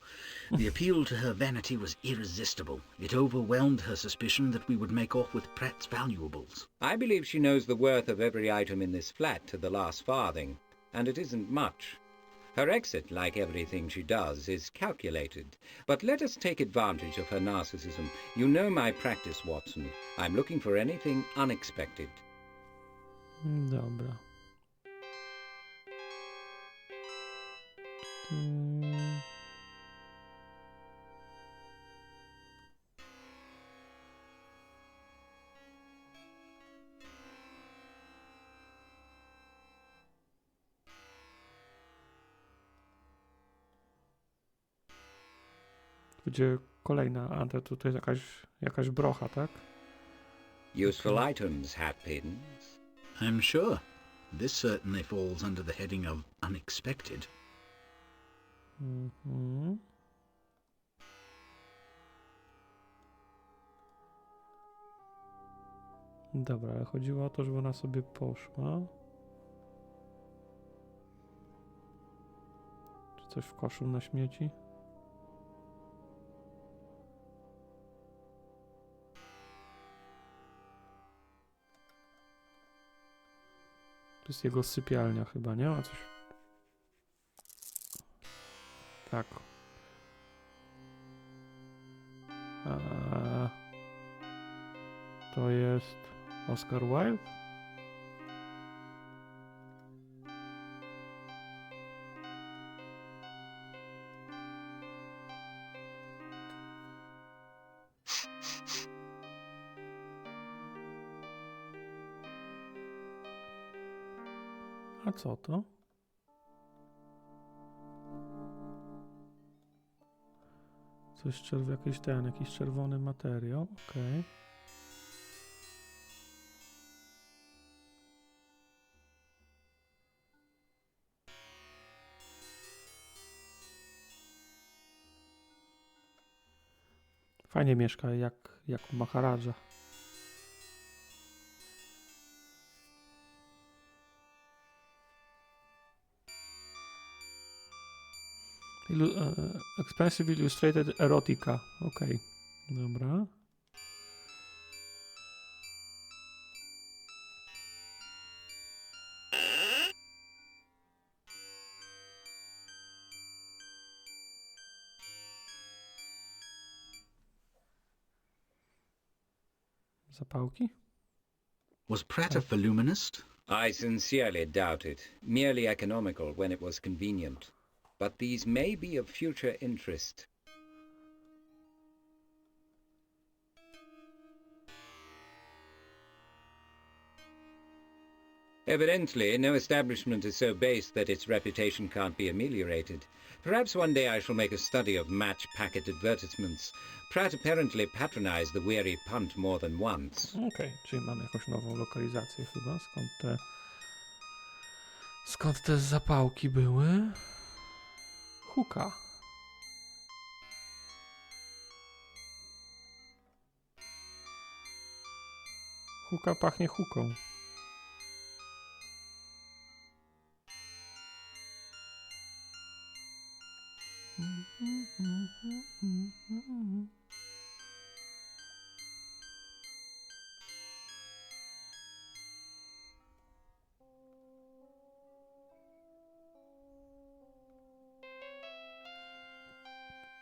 The appeal to her vanity was irresistible. It overwhelmed her suspicion that we would make off with Pratt's valuables. I believe she knows the worth of every item in this flat to the last farthing, and it isn't much. Her exit, like everything she does, is calculated. But let us take advantage of her narcissism. You know my practice, Watson. I'm looking for anything unexpected. Dobra. Będzie kolejna, a to tutaj jakaś brocha, tak? Useful items, hatpins. I'm sure. This certainly falls under the heading of unexpected. Dobra, ale chodziło o to, żeby ona sobie poszła. Czy coś w koszu na śmieci? To jest jego sypialnia chyba, nie? A coś... Tak. To jest Oscar Wilde? A co to? Coś jakiś czerwony materiał, okej. Fajnie mieszka, jak Maharadża. Expensive Illustrated Erotica. Okej, dobra. Zapałki? Was Pratt a voluminist? I sincerely doubt it. Merely economical when it was convenient. But these may be of future interest. Evidently, no establishment is so base that its reputation can't be ameliorated. Perhaps one day I shall make a study of match packet advertisements. Pratt apparently patronized the weary punt more than once. Okej, czyli mamy jakąś nową lokalizację chyba. Skąd te zapałki były? Huka. Huka pachnie huką.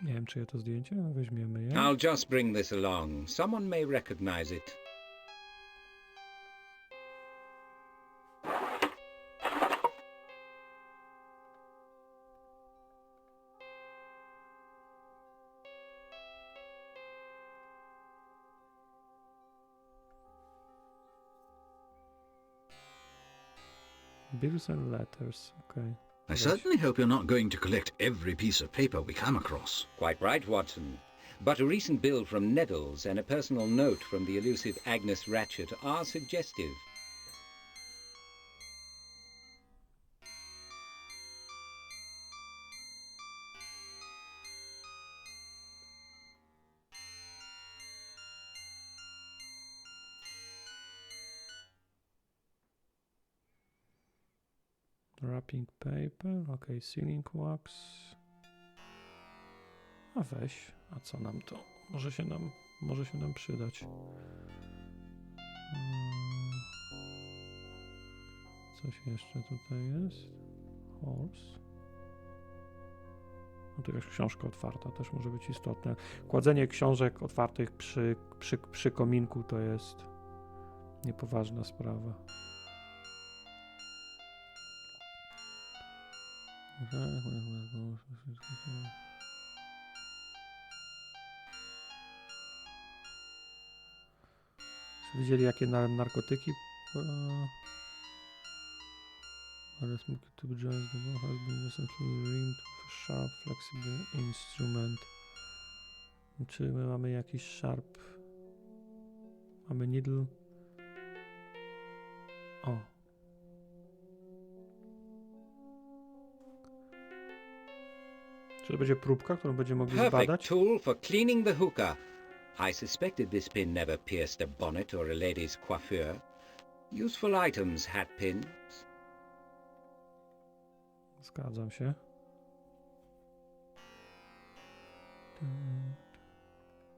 Nie wiem, czyje to zdjęcie, weźmiemy je. I'll just bring this along. Someone may recognize it. Bills and letters, okay. I certainly hope you're not going to collect every piece of paper we come across. Quite right, Watson. But a recent bill from Nettles and a personal note from the elusive Agnes Ratchet are suggestive. Wrapping paper, ok, sealing wax. A weź, a co nam to? Może się nam przydać. Coś jeszcze tutaj jest. Horse. No to jakaś książka otwarta też może być istotne. Kładzenie książek otwartych przy kominku to jest niepoważna sprawa. Widzieli jakie narkotyki? Ale smoky to join the ball has been recently rimmed with a sharp, flexible instrument. Czy my mamy jakiś sharp? Mamy needle? O. Czy to będzie próbka, którą będziemy mogli Perfect zbadać? tool for cleaning the hookah. I suspected this pin never pierced a bonnet or a lady's coiffure. Useful items, hat pins. Zgadzam się.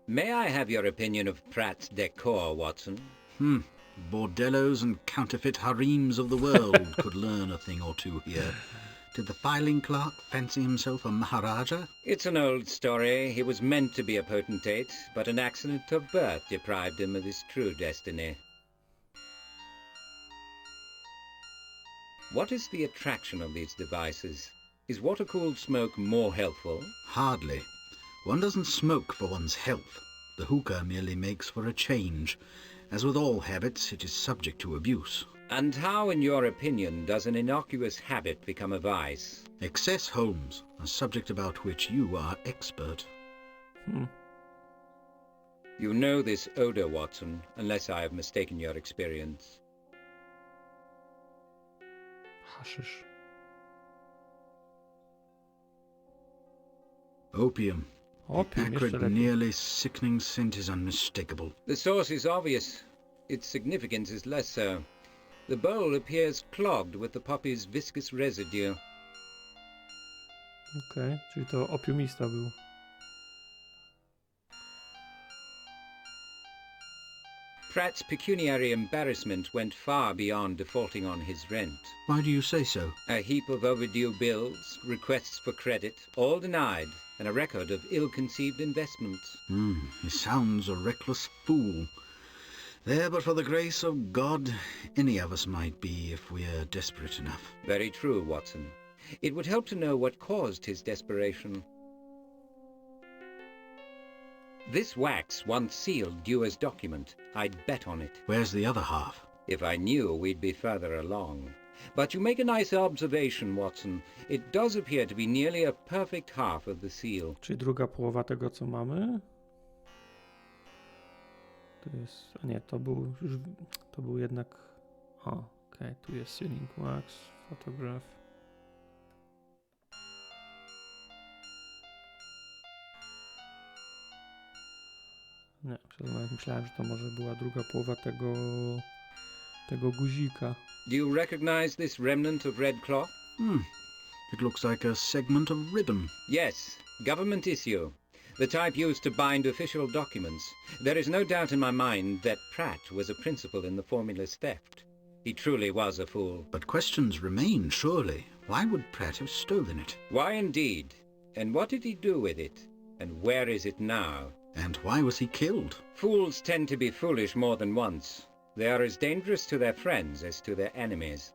May I have your opinion of Pratt's decor, Watson? bordellos and counterfeit harems of the world could learn a thing or two here. Did the filing clerk fancy himself a Maharaja? It's an old story. He was meant to be a potentate, but an accident of birth deprived him of his true destiny. What is the attraction of these devices? Is water-cooled smoke more healthful? Hardly. One doesn't smoke for one's health. The hookah merely makes for a change. As with all habits, it is subject to abuse. And how, in your opinion, does an innocuous habit become a vice? Excess, Holmes, a subject about which you are expert. You know this odour, Watson, unless I have mistaken your experience. Haszysz. Opium. Opium, Acrid, jeszcze lepiej. nearly sickening scent is unmistakable. The source is obvious. Its significance is less so. The bowl appears clogged with the poppy's viscous residue. Okej, czyli to opiumista był. Pratt's pecuniary embarrassment went far beyond defaulting on his rent. Why do you say so? A heap of overdue bills, requests for credit, all denied, and a record of ill-conceived investments. He sounds a reckless fool. There, but for the grace of God, any of us might be if we're desperate enough. Very true, Watson. It would help to know what caused his desperation. This wax once sealed Dewar's document. I'd bet on it. Where's the other half? If I knew, we'd be further along. But you make a nice observation, Watson. It does appear to be nearly a perfect half of the seal. Czyli druga połowa tego, co mamy. To jest... A nie, to był już... To był jednak... O, okej, tu jest sealing wax, photograph. Nie, myślałem, że to może była druga połowa tego guzika. Do you recognize this remnant of red cloth? It looks like a segment of ribbon. Yes, government issue. The type used to bind official documents. There is no doubt in my mind that Pratt was a principal in the formula's theft. He truly was a fool. But questions remain, surely. Why would Pratt have stolen it? Why indeed? And what did he do with it? And where is it now? And why was he killed? Fools tend to be foolish more than once. They are as dangerous to their friends as to their enemies.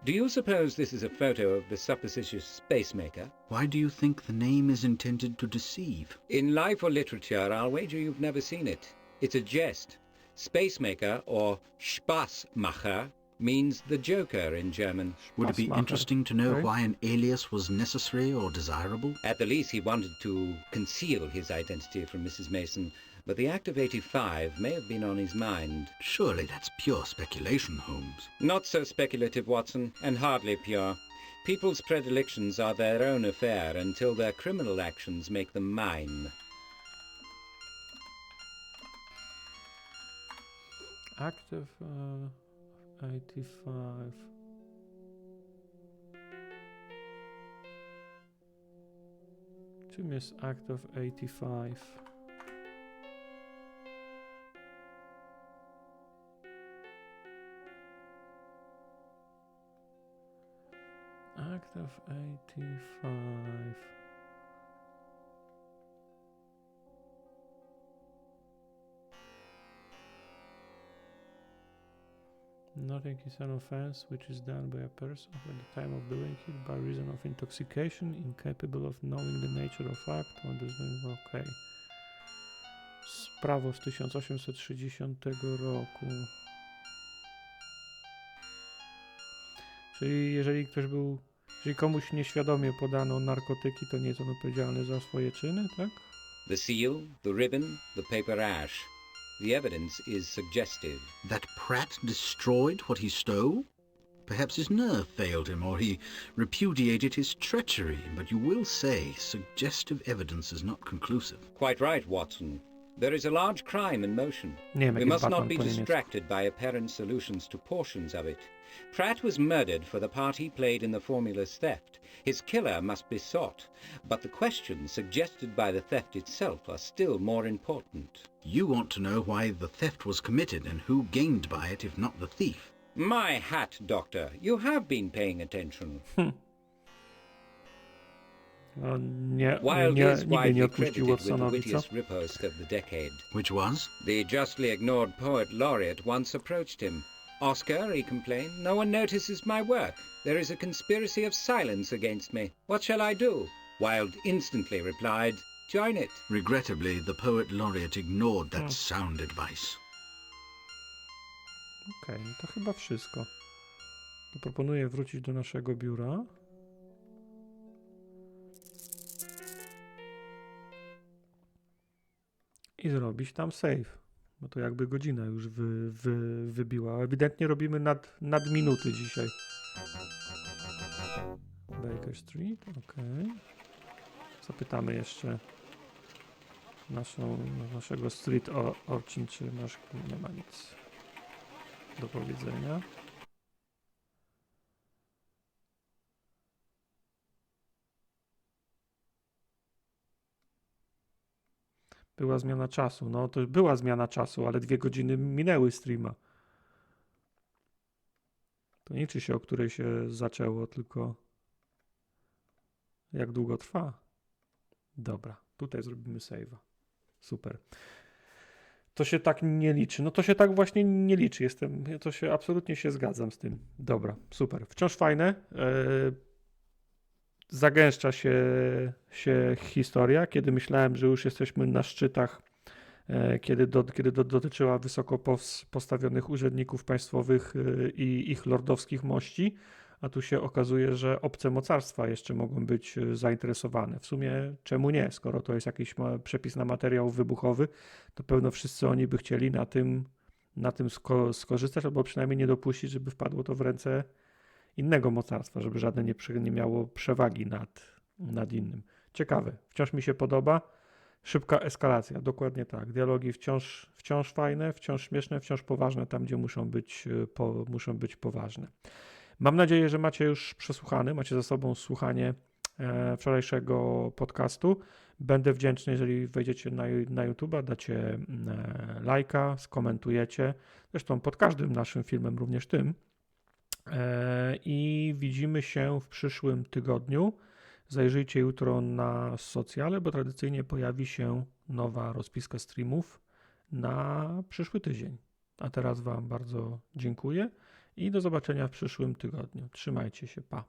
Do you suppose this is a photo of the supposititious spacemaker? Why do you think the name is intended to deceive? In life or literature, I'll wager you've never seen it. It's a jest. Spacemaker, or Spaßmacher, means the joker in German. Would it be Spaßmacher. interesting to know Okay. why an alias was necessary or desirable? At the least, he wanted to conceal his identity from Mrs. Mason, but the Act of '85 may have been on his mind. Surely that's pure speculation, Holmes. Not so speculative, Watson, and hardly pure. People's predilections are their own affair until their criminal actions make them mine. Act of 85. Czym jest Act of 85? Act of 85. Nothing is an offense which is done by a person who at the time of doing it by reason of intoxication, incapable of knowing the nature of act, when there's no... Okej. Prawo z 1860 roku. Czyli jeżeli komuś nieświadomie podano narkotyki, to nie jest on odpowiedzialny za swoje czyny, tak? The seal, the ribbon, the paper ash. The evidence is suggestive. That Pratt destroyed what he stole? Perhaps his nerve failed him, or he repudiated his treachery, but you will say suggestive evidence is not conclusive. Quite right, Watson. There is a large crime in motion. Nie wiem, We jak jest must not Batman be po niemiecku. distracted by apparent solutions to portions of it. Pratt was murdered for the part he played in the formula's theft. His killer must be sought, but the questions suggested by the theft itself are still more important. You want to know why the theft was committed and who gained by it if not the thief. My hat, Doctor. You have been paying attention. No, nie, Wilde nie, is nigdy nie widely odpuścił credited with the Watsonowi, co? wittiest riposte of the decade. Which was? The justly ignored poet laureate once approached him. Oscar, he complained, no one notices my work. There is a conspiracy of silence against me. What shall I do? Wilde instantly replied, join it. Regrettably, the poet laureate ignored that sound advice. Okej, no to chyba wszystko. To proponuję wrócić do naszego biura. I zrobić tam save. Bo to jakby godzina już wybiła. Ewidentnie robimy nad minuty dzisiaj. Baker Street, okej. Zapytamy jeszcze naszego street urchin, czy nie ma nic do powiedzenia. Była zmiana czasu. No to była zmiana czasu, ale 2 godziny minęły streama. To nie liczy się, o której się zaczęło, tylko jak długo trwa. Dobra, tutaj zrobimy save'a. Super. To się tak nie liczy. No to się tak właśnie nie liczy. Absolutnie się zgadzam z tym. Dobra, super. Wciąż fajne. Zagęszcza się historia. Kiedy myślałem, że już jesteśmy na szczytach, kiedy dotyczyła wysoko postawionych urzędników państwowych i ich lordowskich mości, a tu się okazuje, że obce mocarstwa jeszcze mogą być zainteresowane. W sumie czemu nie? Skoro to jest jakiś przepis na materiał wybuchowy, to pewno wszyscy oni by chcieli na tym skorzystać, albo przynajmniej nie dopuścić, żeby wpadło to w ręce innego mocarstwa, żeby żadne nie miało przewagi nad innym. Ciekawe, wciąż mi się podoba. Szybka eskalacja, dokładnie tak. Dialogi wciąż fajne, wciąż śmieszne, wciąż poważne tam, gdzie muszą być poważne. Mam nadzieję, że macie już przesłuchane, macie za sobą słuchanie wczorajszego podcastu. Będę wdzięczny, jeżeli wejdziecie na YouTube'a, dacie lajka, skomentujecie. Zresztą pod każdym naszym filmem, również tym. I widzimy się w przyszłym tygodniu. Zajrzyjcie jutro na socjale, bo tradycyjnie pojawi się nowa rozpiska streamów na przyszły tydzień. A teraz Wam bardzo dziękuję i do zobaczenia w przyszłym tygodniu. Trzymajcie się, pa.